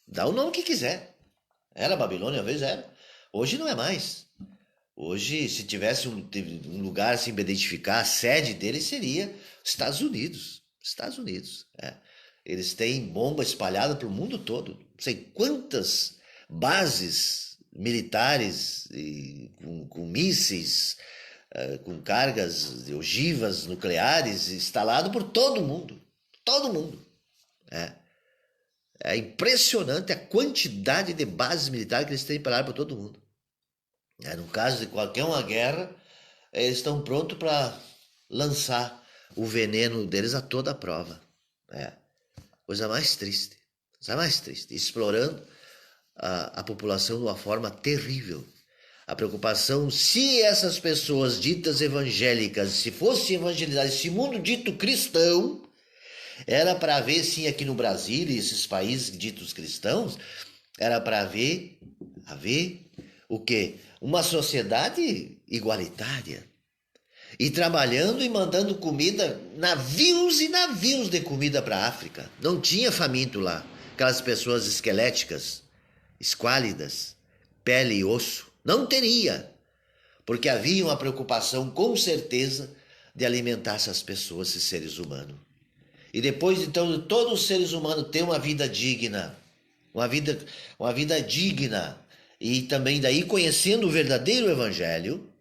Dá o nome que quiser. Era Babilônia, uma vez era. Hoje não é mais. Hoje, se tivesse um lugar assim para identificar, a sede dele seria Estados Unidos. Estados Unidos. Eles têm bomba espalhada para o mundo todo. Não sei quantas bases militares com mísseis, com cargas de ogivas nucleares instalado por todo mundo. Todo mundo. É impressionante a quantidade de bases militares que eles têm espalhadas por todo mundo. No caso de qualquer uma guerra, eles estão prontos para lançar o veneno deles a toda a prova. Coisa mais triste. Coisa mais triste. Explorando a população de uma forma terrível. A preocupação, se essas pessoas ditas evangélicas, se fossem evangelizadas, esse mundo dito cristão, era para ver, sim, aqui no Brasil e esses países ditos cristãos, era para haver o quê? Uma sociedade igualitária. E trabalhando e mandando comida, navios e navios de comida para a África. Não tinha faminto lá. Aquelas pessoas esqueléticas, esquálidas, pele e osso. Não teria. Porque havia uma preocupação, com certeza, de alimentar essas pessoas, esses seres humanos. E depois, então, de todos os seres humanos ter uma vida digna, uma vida digna, e também daí conhecendo o verdadeiro evangelho,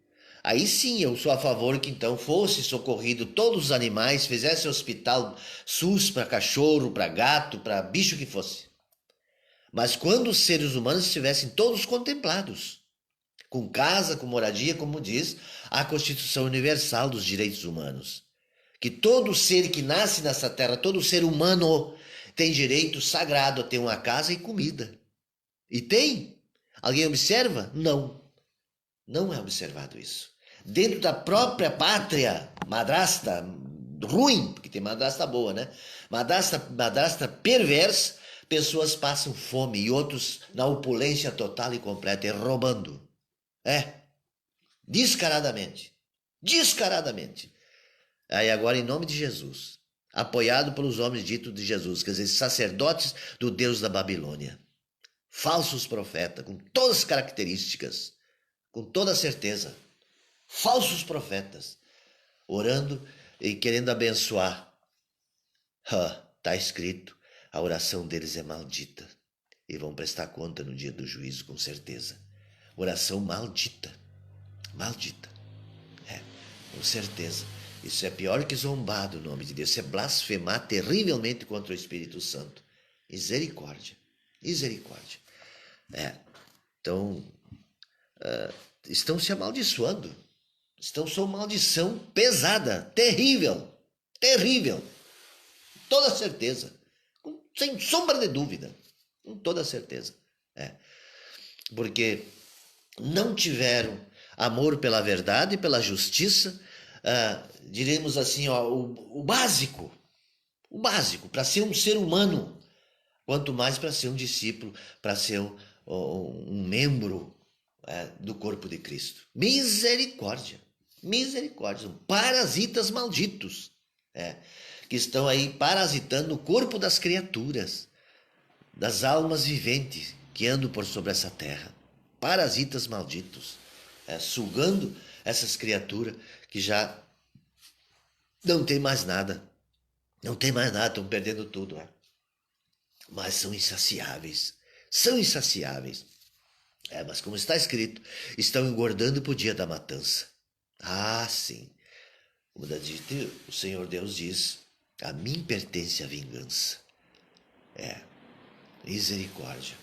aí sim eu sou a favor que então fosse socorrido todos os animais, fizesse hospital SUS para cachorro, para gato, para bicho que fosse. Mas quando os seres humanos estivessem todos contemplados, com casa, com moradia, como diz a Constituição Universal dos Direitos Humanos, que todo ser que nasce nessa terra, todo ser humano tem direito sagrado a ter uma casa e comida. E tem? Alguém observa? Não. Não é observado isso. Dentro da própria pátria, madrasta ruim, porque tem madrasta boa, né? Madrasta perversa, pessoas passam fome e outros na opulência total e completa, roubando. Descaradamente. Descaradamente. Aí agora, em nome de Jesus, apoiado pelos homens ditos de Jesus, quer dizer, sacerdotes do Deus da Babilônia, falsos profetas, com todas as características, com toda certeza, falsos profetas, orando e querendo abençoar. Está escrito, a oração deles é maldita, e vão prestar conta no dia do juízo, com certeza. Oração maldita, maldita, com certeza. Isso é pior que zombar do nome de Deus. Isso é blasfemar terrivelmente contra o Espírito Santo. Misericórdia. Misericórdia. Então, estão se amaldiçoando. Estão sob maldição pesada, terrível. Terrível. Toda certeza. Sem sombra de dúvida. Com toda certeza. Porque não tiveram amor pela verdade, pela justiça, diremos assim, o básico para ser um ser humano, quanto mais para ser um discípulo, para ser um membro do corpo de Cristo. Misericórdia, são parasitas malditos, que estão aí parasitando o corpo das criaturas, das almas viventes que andam por sobre essa terra, parasitas malditos, sugando essas criaturas que já não tem mais nada. Não tem mais nada, estão perdendo tudo. Mas são insaciáveis. São insaciáveis. Mas como está escrito, estão engordando para o dia da matança. Sim. O Senhor Deus diz, a mim pertence a vingança. Misericórdia.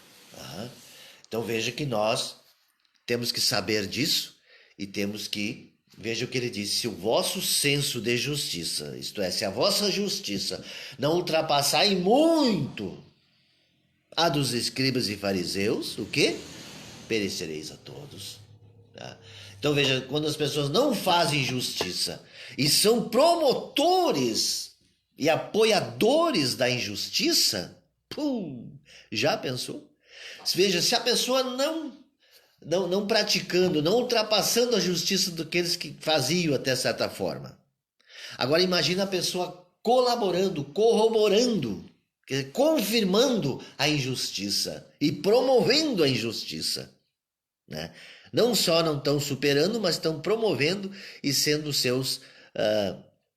Então veja que nós temos que saber disso e temos que, veja o que ele disse, se o vosso senso de justiça, isto é, se a vossa justiça não ultrapassar em muito a dos escribas e fariseus, o quê? Perecereis a todos. Então veja, quando as pessoas não fazem justiça e são promotores e apoiadores da injustiça, já pensou? Veja, se a pessoa não praticando, não ultrapassando a justiça daqueles que faziam até certa forma. Agora imagina a pessoa colaborando, corroborando, confirmando a injustiça e promovendo a injustiça. Não só não estão superando, mas estão promovendo e sendo seus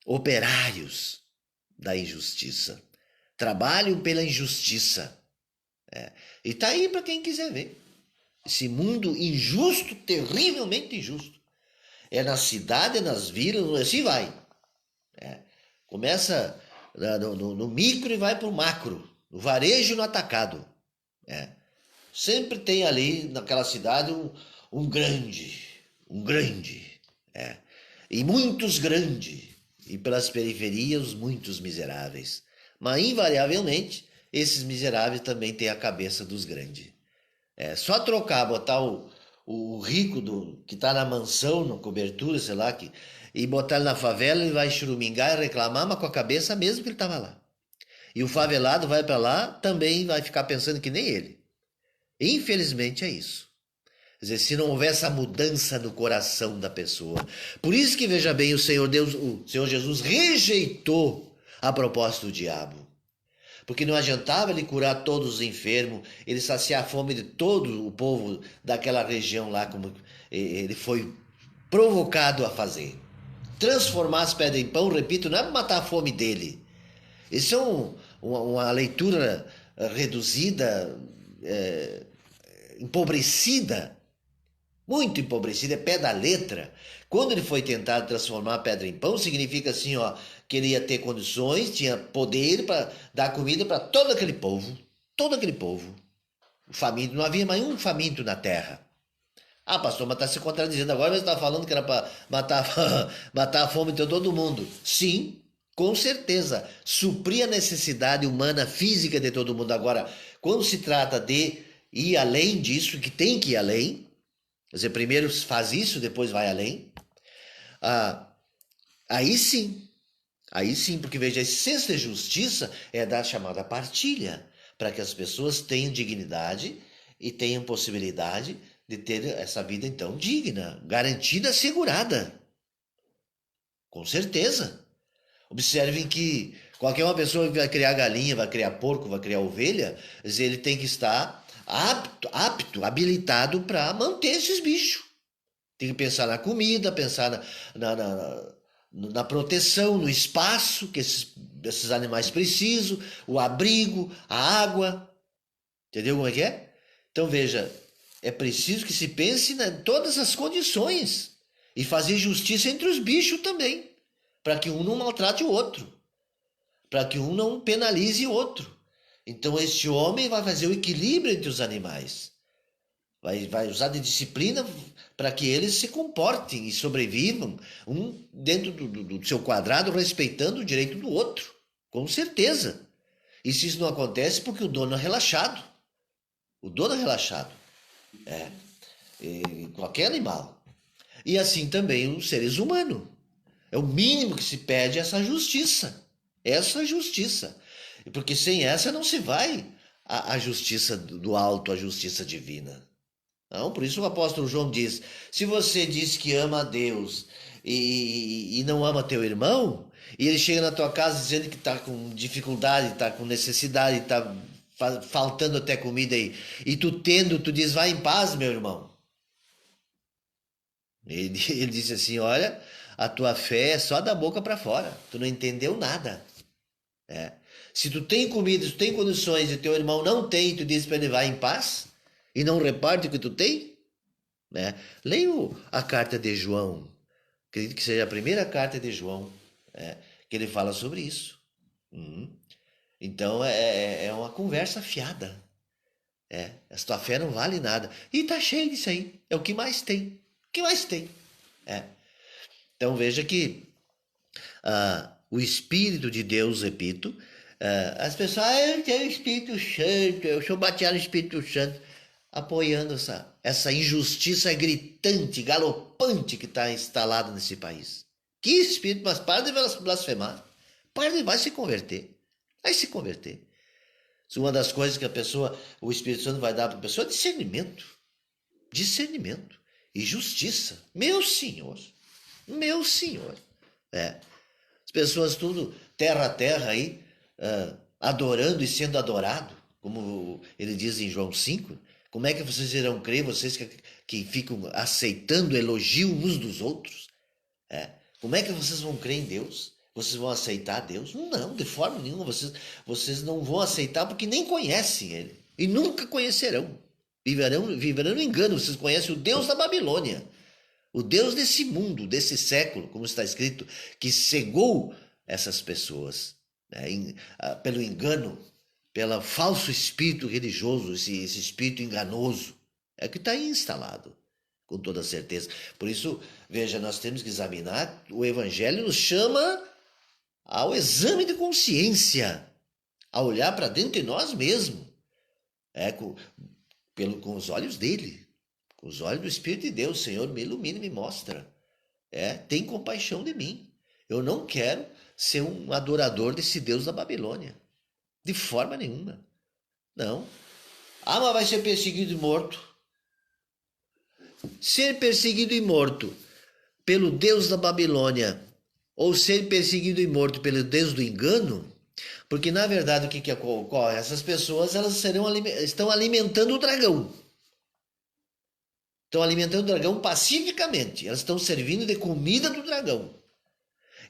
operários da injustiça. Trabalham pela injustiça. E está aí para quem quiser ver. Esse mundo injusto, terrivelmente injusto. É na cidade, é nas vilas, assim vai. Começa no micro e vai para o macro. No varejo e no atacado. Sempre tem ali naquela cidade um grande. E muitos grandes. E pelas periferias, muitos miseráveis. Mas invariavelmente, esses miseráveis também têm a cabeça dos grandes. Só trocar, botar o rico que está na mansão, na cobertura, sei lá, e botar ele na favela, ele vai churumingar e reclamar, mas com a cabeça mesmo que ele estava lá. E o favelado vai para lá, também vai ficar pensando que nem ele. Infelizmente é isso. Quer dizer, se não houver essa mudança no coração da pessoa. Por isso que, veja bem, o Senhor Deus, o Senhor Jesus rejeitou a proposta do diabo. Porque não adiantava ele curar todos os enfermos, ele saciar a fome de todo o povo daquela região lá, como ele foi provocado a fazer. Transformar as pedras em pão, repito, não é matar a fome dele. Isso é uma leitura reduzida, empobrecida, muito empobrecida, é pé da letra. Quando ele foi tentar transformar a pedra em pão, significa assim, ó, que ele ia ter condições, tinha poder para dar comida para todo aquele povo, o faminto, não havia mais um faminto na terra. Ah, pastor, mas está se contradizendo agora, mas está falando que era para matar, matar a fome de todo mundo. Sim, com certeza, suprir a necessidade humana, física de todo mundo. Agora, quando se trata de ir além disso, que tem que ir além, quer dizer, primeiro faz isso, depois vai além, ah, aí sim, porque veja, a essência da justiça é da chamada partilha, para que as pessoas tenham dignidade e tenham possibilidade de ter essa vida então digna, garantida, assegurada. Com certeza. Observem que qualquer uma pessoa que vai criar galinha, vai criar porco, vai criar ovelha, ele tem que estar apto, habilitado para manter esses bichos. Tem que pensar na comida, pensar na proteção, no espaço que esses animais precisam, o abrigo, a água. Entendeu como é que é? Então veja, é preciso que se pense em todas as condições e fazer justiça entre os bichos também, para que um não maltrate o outro, para que um não penalize o outro. Então este homem vai fazer o equilíbrio entre os animais. Vai usar de disciplina para que eles se comportem e sobrevivam, um dentro do seu quadrado, respeitando o direito do outro, com certeza. E se isso não acontece, porque o dono é relaxado. O dono é relaxado. É. Qualquer animal. E assim também os seres humanos. É o mínimo que se pede essa justiça. Essa justiça. Porque sem essa não se vai a justiça do alto, a justiça divina. Não, por isso o apóstolo João diz: se você diz que ama a Deus e não ama teu irmão, e ele chega na tua casa dizendo que está com dificuldade, está com necessidade, está faltando até comida aí, e tu tendo, tu diz: vai em paz, meu irmão. Ele disse assim: olha, a tua fé é só da boca para fora, tu não entendeu nada. É. Se tu tem comida, se tu tem condições e teu irmão não tem, tu diz para ele: vai em paz e não reparte o que tu tem, né? Leia a carta de João, acredito que seja a primeira carta de João, que ele fala sobre isso. Então é uma conversa fiada. A tua fé não vale nada. E tá cheio disso aí. É o que mais tem. O que mais tem. Então veja que o Espírito de Deus, repito, as pessoas, eu tenho o Espírito Santo, eu sou bateado no Espírito Santo, apoiando essa injustiça gritante, galopante que está instalada nesse país. Que espírito, mas para de blasfemar, vai se converter, vai se converter. Uma das coisas que o Espírito Santo vai dar para a pessoa é discernimento e justiça. Meu Senhor, as pessoas tudo terra a terra aí, adorando e sendo adorado, como ele diz em João 5. Como é que vocês irão crer, vocês que ficam aceitando elogio uns dos outros? Como é que vocês vão crer em Deus? Vocês vão aceitar Deus? Não, de forma nenhuma. Vocês não vão aceitar porque nem conhecem Ele. E nunca conhecerão. Viverão no engano. Vocês conhecem o Deus da Babilônia. O Deus desse mundo, desse século, como está escrito, que cegou essas pessoas, pelo engano, pelo falso espírito religioso, esse espírito enganoso, que está aí instalado, com toda certeza. Por isso, veja, nós temos que examinar, o Evangelho nos chama ao exame de consciência, a olhar para dentro de nós mesmos, com os olhos dele, com os olhos do Espírito de Deus. Senhor, me ilumine, me mostra. Tem compaixão de mim. Eu não quero ser um adorador desse Deus da Babilônia. De forma nenhuma. Não. Mas vai ser perseguido e morto. ser perseguido e morto pelo Deus da Babilônia, ou ser perseguido e morto pelo Deus do engano, porque na verdade o que ocorre? Essas pessoas estão alimentando o dragão. Estão alimentando o dragão pacificamente. Elas estão servindo de comida do dragão.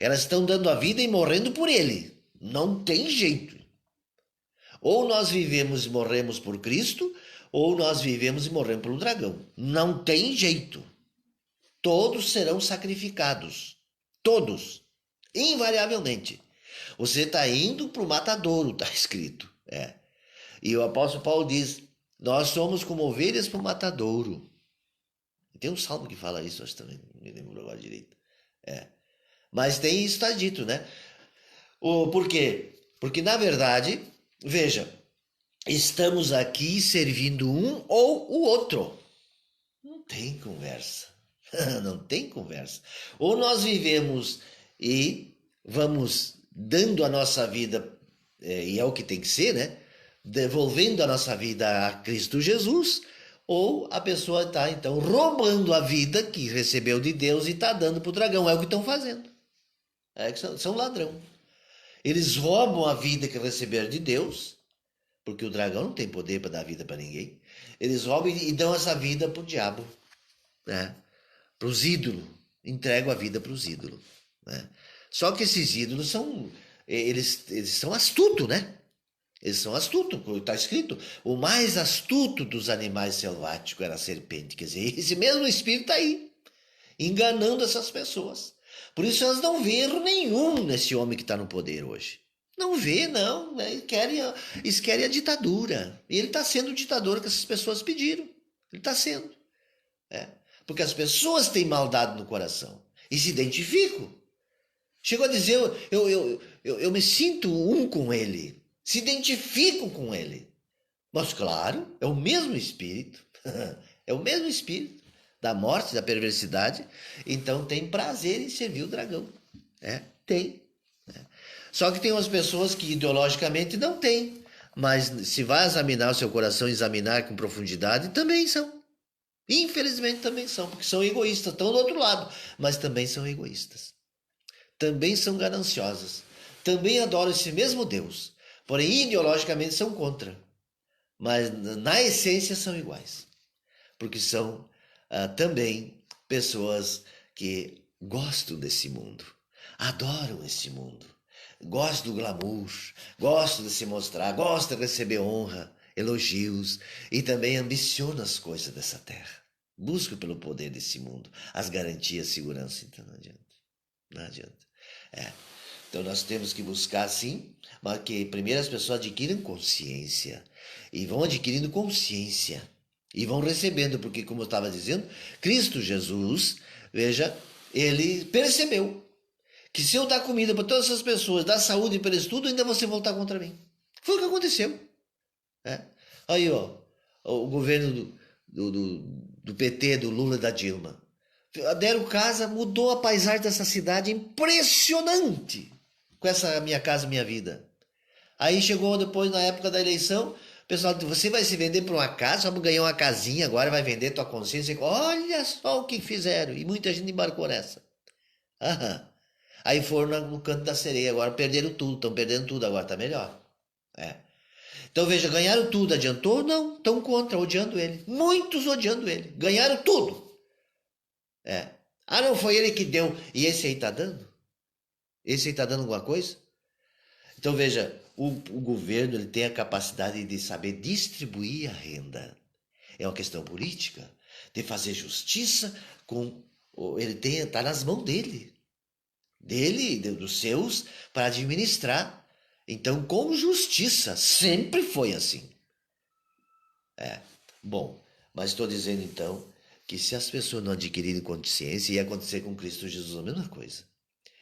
Elas estão dando a vida e morrendo por ele. Não tem jeito. Ou nós vivemos e morremos por Cristo, ou nós vivemos e morremos pelo dragão. Não tem jeito. Todos serão sacrificados. Todos. Invariavelmente. Você está indo para o matadouro, está escrito. E o apóstolo Paulo diz, nós somos como ovelhas para o matadouro. Tem um salmo que fala isso, acho também, não me lembro agora direito. Mas tem isso, está dito, né? Por quê? Porque, na verdade, veja, estamos aqui servindo um ou o outro. Não tem conversa. Não tem conversa. Ou nós vivemos e vamos dando a nossa vida, e é o que tem que ser, né? Devolvendo a nossa vida a Cristo Jesus, ou a pessoa está, então, roubando a vida que recebeu de Deus e está dando para o dragão. É o que estão fazendo. São ladrão. Eles roubam a vida que receberam de Deus, porque o dragão não tem poder para dar vida para ninguém. Eles roubam e dão essa vida para o diabo, né? Para os ídolos. Entregam a vida para os ídolos, né? Só que esses ídolos eles são astutos, né? Eles são astutos, está escrito. O mais astuto dos animais selváticos era a serpente. Quer dizer, esse mesmo espírito está aí, enganando essas pessoas. Por isso elas não vêem erro nenhum nesse homem que está no poder hoje. Não vê, não. Eles querem a ditadura. E ele está sendo o ditador que essas pessoas pediram. Ele está sendo. Porque as pessoas têm maldade no coração e se identificam. Chegou a dizer, eu me sinto um com ele. Se identificam com ele. Mas claro, é o mesmo espírito. É o mesmo espírito da morte, da perversidade. Então tem prazer em servir o dragão. Tem. Só que tem umas pessoas que ideologicamente não têm. Mas se vai examinar o seu coração, examinar com profundidade, também são. Infelizmente também são, porque são egoístas. Estão do outro lado, mas também são egoístas. Também são gananciosas. Também adoram esse mesmo Deus. Porém, ideologicamente são contra. Mas na essência são iguais. Porque são também pessoas que gostam desse mundo. Adoram esse mundo. Gostam do glamour. Gostam de se mostrar. Gostam de receber honra, elogios. E também ambicionam as coisas dessa terra. Buscam pelo poder desse mundo as garantias, segurança. Então não adianta. Não adianta. Então nós temos que buscar sim, mas que primeiro as pessoas adquirem consciência. E vão adquirindo consciência. E vão recebendo, porque como eu estava dizendo, Cristo Jesus, veja, ele percebeu que se eu dar comida para todas essas pessoas, dar saúde para eles tudo, ainda você voltar contra mim. Foi o que aconteceu. Aí, o governo do PT, do Lula e da Dilma. Deram casa, mudou a paisagem dessa cidade, impressionante, com essa Minha Casa Minha Vida. Aí chegou depois, na época da eleição, o pessoal disse, você vai se vender por uma casa, só para ganhar uma casinha, agora vai vender tua consciência. Olha só o que fizeram, e muita gente embarcou nessa. Aí foram no canto da sereia, agora perderam tudo, estão perdendo tudo, agora está melhor. Então veja, ganharam tudo, adiantou? Não, estão contra, odiando ele. Muitos odiando ele, ganharam tudo. Não foi ele que deu. E esse aí está dando? Esse aí está dando alguma coisa? Então veja, o governo ele tem a capacidade de saber distribuir a renda. É uma questão política, de fazer justiça com... Ele está nas mãos dele. Dos seus, para administrar. Então, com justiça, sempre foi assim. Bom, mas estou dizendo então que se as pessoas não adquirirem consciência, ia acontecer com Cristo Jesus a mesma coisa.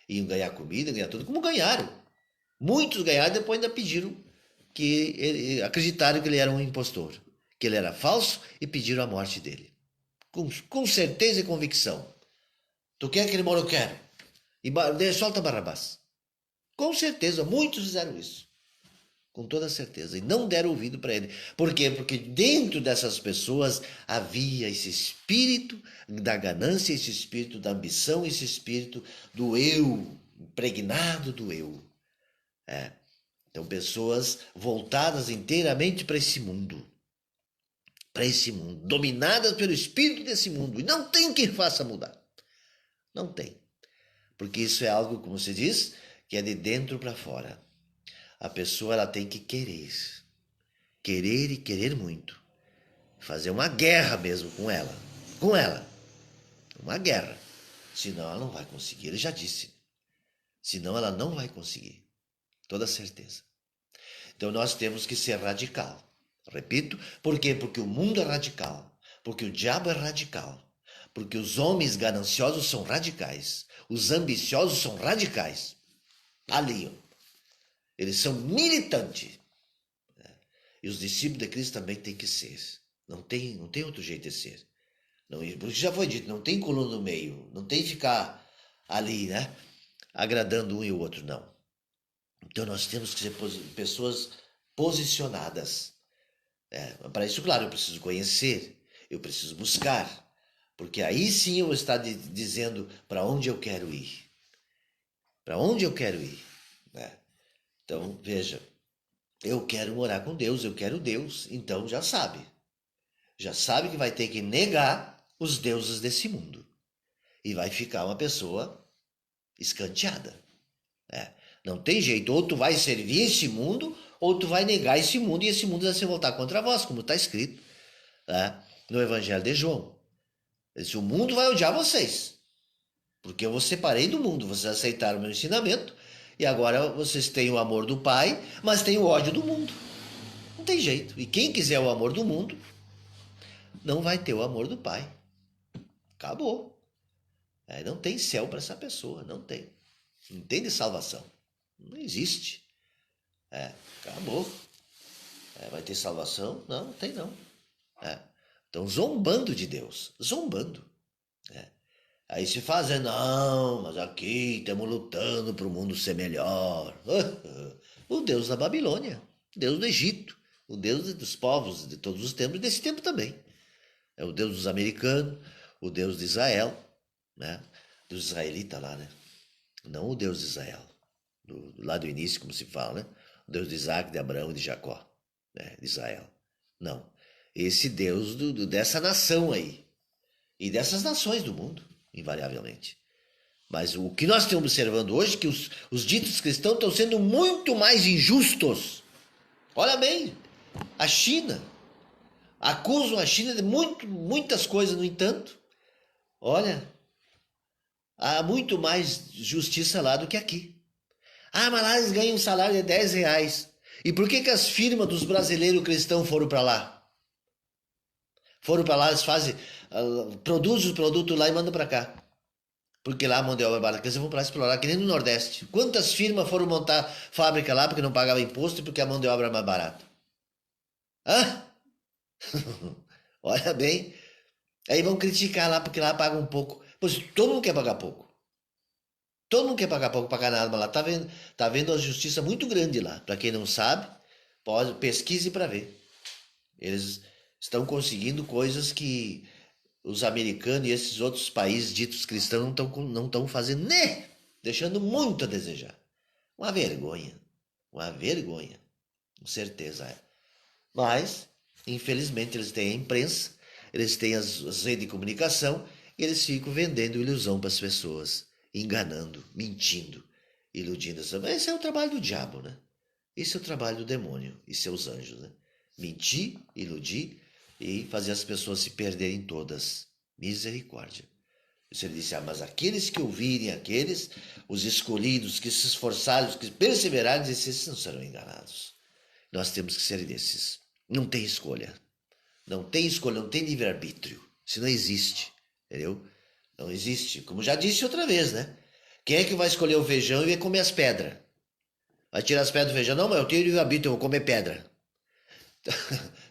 Iam ganhar comida, ganhar tudo, como ganharam. Muitos ganharam, depois ainda pediram acreditaram que ele era um impostor, que ele era falso e pediram a morte dele. Com certeza e convicção. Tu quer que ele morra? Eu quero. E solta Barrabás. Com certeza, muitos fizeram isso. com toda certeza, e não deram ouvido para ele. Por quê? Porque dentro dessas pessoas havia esse espírito da ganância, esse espírito da ambição, esse espírito do eu, impregnado do eu. Então, pessoas voltadas inteiramente para esse mundo, dominadas pelo espírito desse mundo, e não tem quem faça mudar. Não tem. Porque isso é algo, como se diz, que é de dentro para fora. A pessoa ela tem que querer. Querer e querer muito. Fazer uma guerra mesmo com ela. Com ela. Uma guerra. Senão ela não vai conseguir. Ele já disse. Senão ela não vai conseguir. Toda certeza. Então nós temos que ser radical. Repito, por quê? Porque o mundo é radical. Porque o diabo é radical. Porque os homens gananciosos são radicais. Os ambiciosos são radicais. Ali, ó. Eles são militantes. E os discípulos de Cristo também têm que ser. Não tem outro jeito de ser. Não, porque já foi dito, não tem coluna no meio. Não tem ficar ali, né? Agradando um e o outro, não. Então nós temos que ser pessoas posicionadas. Para isso, claro, eu preciso conhecer. Eu preciso buscar. Porque aí sim eu vou estar dizendo para onde eu quero ir. Para onde eu quero ir. Né? Então, veja, eu quero morar com Deus, eu quero Deus, então já sabe. Já sabe que vai ter que negar os deuses desse mundo. E vai ficar uma pessoa escanteada. Não tem jeito, ou tu vai servir esse mundo, ou tu vai negar esse mundo, e esse mundo vai se voltar contra vós, como está escrito no Evangelho de João. O mundo vai odiar vocês, porque eu vos separei do mundo, vocês aceitaram o meu ensinamento, e agora vocês têm o amor do Pai, mas têm o ódio do mundo. Não tem jeito. E quem quiser o amor do mundo, não vai ter o amor do Pai. Acabou. Não tem céu para essa pessoa, não tem. Não tem de salvação. Não existe. Acabou. Vai ter salvação? Não, não tem não. Estão zombando de Deus. Zombando. Aí se fazem, não, mas aqui estamos lutando para o mundo ser melhor. O Deus da Babilônia, Deus do Egito, o Deus dos povos de todos os tempos e desse tempo também. É o Deus dos americanos, o Deus de Israel, né? Dos israelitas lá, né? Não o Deus de Israel, lá do início, como se fala, né? O Deus de Isaac, de Abraão e de Jacó, né? De Israel. Não. Esse Deus dessa nação aí e dessas nações do mundo. Invariavelmente. Mas o que nós estamos observando hoje é que os ditos cristãos estão sendo muito mais injustos. Olha bem, a China. Acusam a China de muitas coisas, no entanto. Olha, há muito mais justiça lá do que aqui. Mas lá eles ganham um salário de R$10. E por que as firmas dos brasileiros cristãos foram para lá? Foram para lá, eles fazem, produzem os produtos lá e mandam para cá. Porque lá a mão de obra é barata, eles vão para lá explorar, que nem no Nordeste. Quantas firmas foram montar fábrica lá porque não pagavam imposto e porque a mão de obra é mais barata? Olha bem. Aí vão criticar lá porque lá pagam um pouco. Pois todo mundo quer pagar pouco. Todo mundo quer pagar pouco para nada, mas lá tá vendo a justiça muito grande lá. Para quem não sabe, pesquise para ver. Eles estão conseguindo coisas que os americanos e esses outros países ditos cristãos não estão fazendo, né? Deixando muito a desejar. Uma vergonha. Com certeza é. Mas, infelizmente, eles têm a imprensa, eles têm as redes de comunicação e eles ficam vendendo ilusão para as pessoas, enganando, mentindo, iludindo. Esse é o trabalho do diabo, né? Esse é o trabalho do demônio e seus anjos, né? Mentir, iludir e fazer as pessoas se perderem todas. Misericórdia. Ele disse, mas aqueles que ouvirem, os escolhidos, que se esforçarem, os que perseverarem, esses não serão enganados. Nós temos que ser desses. Não tem escolha. Não tem escolha, não tem livre-arbítrio. Isso não existe, entendeu? Não existe. Como já disse outra vez, né? Quem é que vai escolher o feijão e vai comer as pedras? Vai tirar as pedras do feijão? Não, mas eu tenho livre-arbítrio, eu vou comer pedra.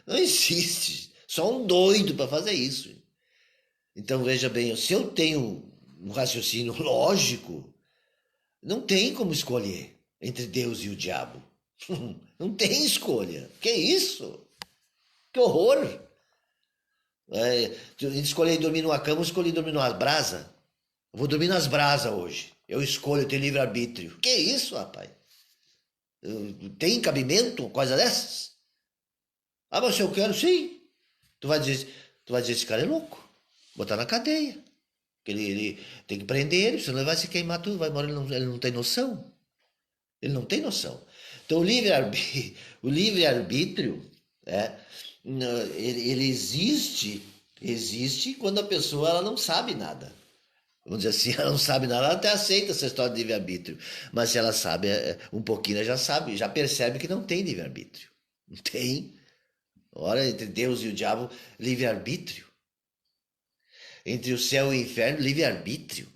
Não existe. Só um doido para fazer isso. Então veja bem, se eu tenho um raciocínio lógico, não tem como escolher entre Deus e o diabo. Não tem escolha. Que isso? Que horror! Escolhi dormir numa cama, eu escolhi dormir numa brasa. Eu vou dormir nas brasas hoje. Eu escolho, eu tenho livre-arbítrio. Que isso, rapaz? Tem cabimento coisa dessas? Ah, mas se eu quero, sim. Tu vai dizer, esse cara é louco. Botar na cadeia. Ele tem que prender ele, senão ele vai se queimar tudo, vai embora, ele não tem noção. Ele não tem noção. Então o livre-arbítrio, é, ele existe quando a pessoa ela não sabe nada. Vamos dizer assim, ela não sabe nada, ela até aceita essa história de livre-arbítrio. Mas se ela sabe um pouquinho, ela já sabe, já percebe que não tem livre-arbítrio. Não tem. Ora, entre Deus e o diabo, livre-arbítrio. Entre o céu e o inferno, livre-arbítrio.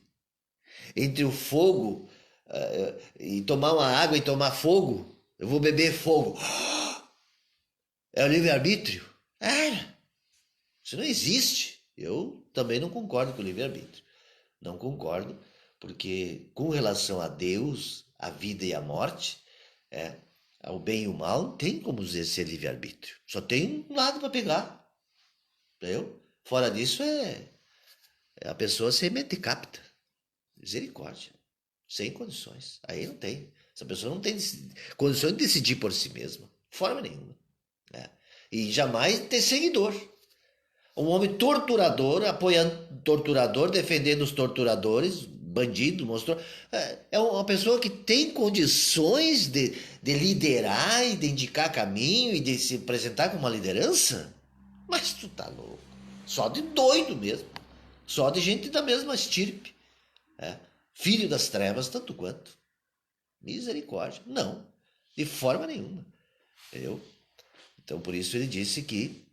Entre o fogo e tomar uma água e tomar fogo, eu vou beber fogo. É o livre-arbítrio? Isso não existe. Eu também não concordo com o livre-arbítrio. Não concordo, porque com relação a Deus, a vida e a morte, o bem e o mal, não tem como ser livre-arbítrio. Só tem um lado para pegar. Entendeu? Fora disso a pessoa se mete e capta. Misericórdia. Sem condições. Aí não tem. Essa pessoa não tem condições de decidir por si mesma. De forma nenhuma. Né? E jamais ter seguidor. Um homem torturador, apoiando torturador, defendendo os torturadores, bandido, mostrou. É uma pessoa que tem condições de liderar e de indicar caminho e de se apresentar como uma liderança? Mas tu tá louco. Só de doido mesmo. Só de gente da mesma estirpe. Filho das trevas, tanto quanto. Misericórdia. Não. De forma nenhuma. Entendeu? Então, por isso ele disse que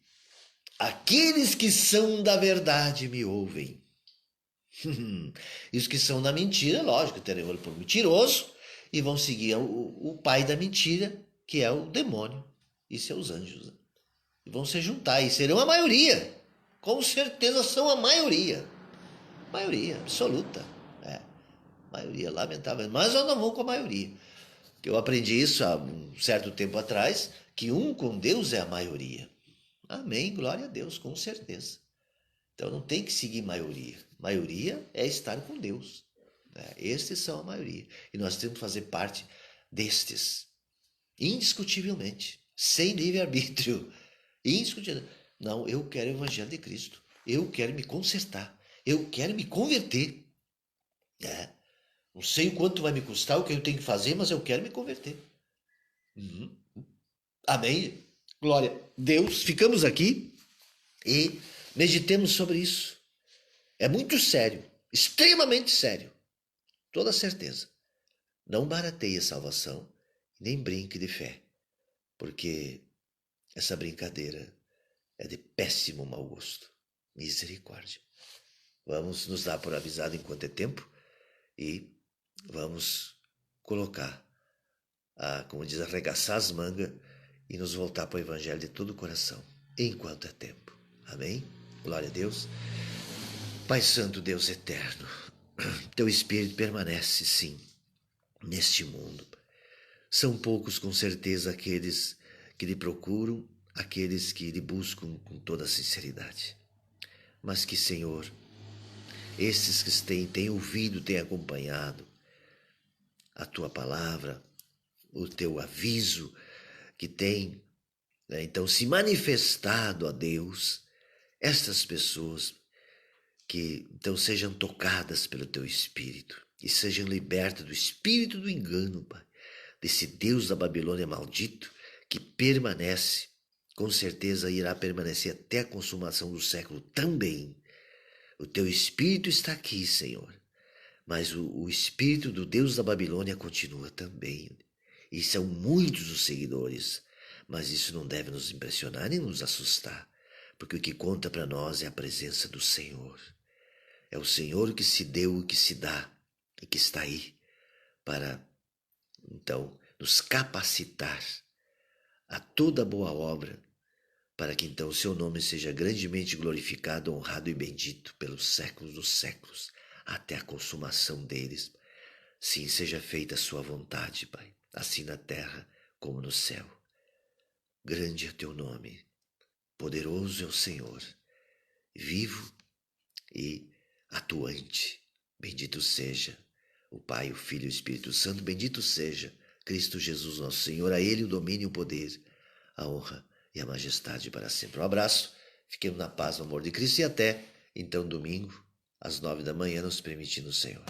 aqueles que são da verdade me ouvem. E os que são da mentira, lógico, terão ele por mentiroso e vão seguir o pai da mentira, que é o demônio e seus anjos. E vão se juntar e serão a maioria. Com certeza são a maioria. Maioria absoluta. Maioria, lamentável. Mas eu não vou com a maioria. Eu aprendi isso há um certo tempo atrás, que com Deus é a maioria. Amém, glória a Deus, com certeza. Então não tem que seguir maioria. Maioria é estar com Deus. Estes são a maioria. E nós temos que fazer parte destes. Indiscutivelmente. Sem livre-arbítrio. Indiscutivelmente. Não, eu quero o Evangelho de Cristo. Eu quero me consertar. Eu quero me converter. Não sei o quanto vai me custar, o que eu tenho que fazer, mas eu quero me converter. Amém? Glória a Deus. Ficamos aqui e meditemos sobre isso. É muito sério, extremamente sério. Toda certeza. Não barateie a salvação, nem brinque de fé, porque essa brincadeira é de péssimo mau gosto. Misericórdia. Vamos nos dar por avisado enquanto é tempo e vamos colocar, como diz, arregaçar as mangas e nos voltar para o Evangelho de todo o coração, enquanto é tempo. Amém? Glória a Deus. Pai Santo, Deus eterno, teu Espírito permanece, sim, neste mundo. São poucos, com certeza, aqueles que lhe procuram, aqueles que lhe buscam com toda sinceridade. Mas que, Senhor, esses que têm ouvido, têm acompanhado a tua palavra, o teu aviso, que tem, então, se manifestado a Deus, estas pessoas que então sejam tocadas pelo teu Espírito e sejam libertas do espírito do engano, Pai, desse Deus da Babilônia maldito que permanece, com certeza irá permanecer até a consumação do século também. O teu Espírito está aqui, Senhor, mas o Espírito do Deus da Babilônia continua também. E são muitos os seguidores, mas isso não deve nos impressionar nem nos assustar, porque o que conta para nós é a presença do Senhor. É o Senhor que se deu e que se dá e que está aí para, então, nos capacitar a toda boa obra, para que então o seu nome seja grandemente glorificado, honrado e bendito pelos séculos dos séculos, até a consumação deles. Sim, seja feita a sua vontade, Pai, assim na terra como no céu. Grande é teu nome, poderoso é o Senhor, vivo e atuante. Bendito seja o Pai, o Filho e o Espírito Santo, bendito seja Cristo Jesus nosso Senhor, a Ele o domínio e o poder, a honra e a majestade para sempre. Um abraço, fiquemos na paz, no amor de Cristo e até, então, domingo, às 9 da manhã, nos permitindo o Senhor.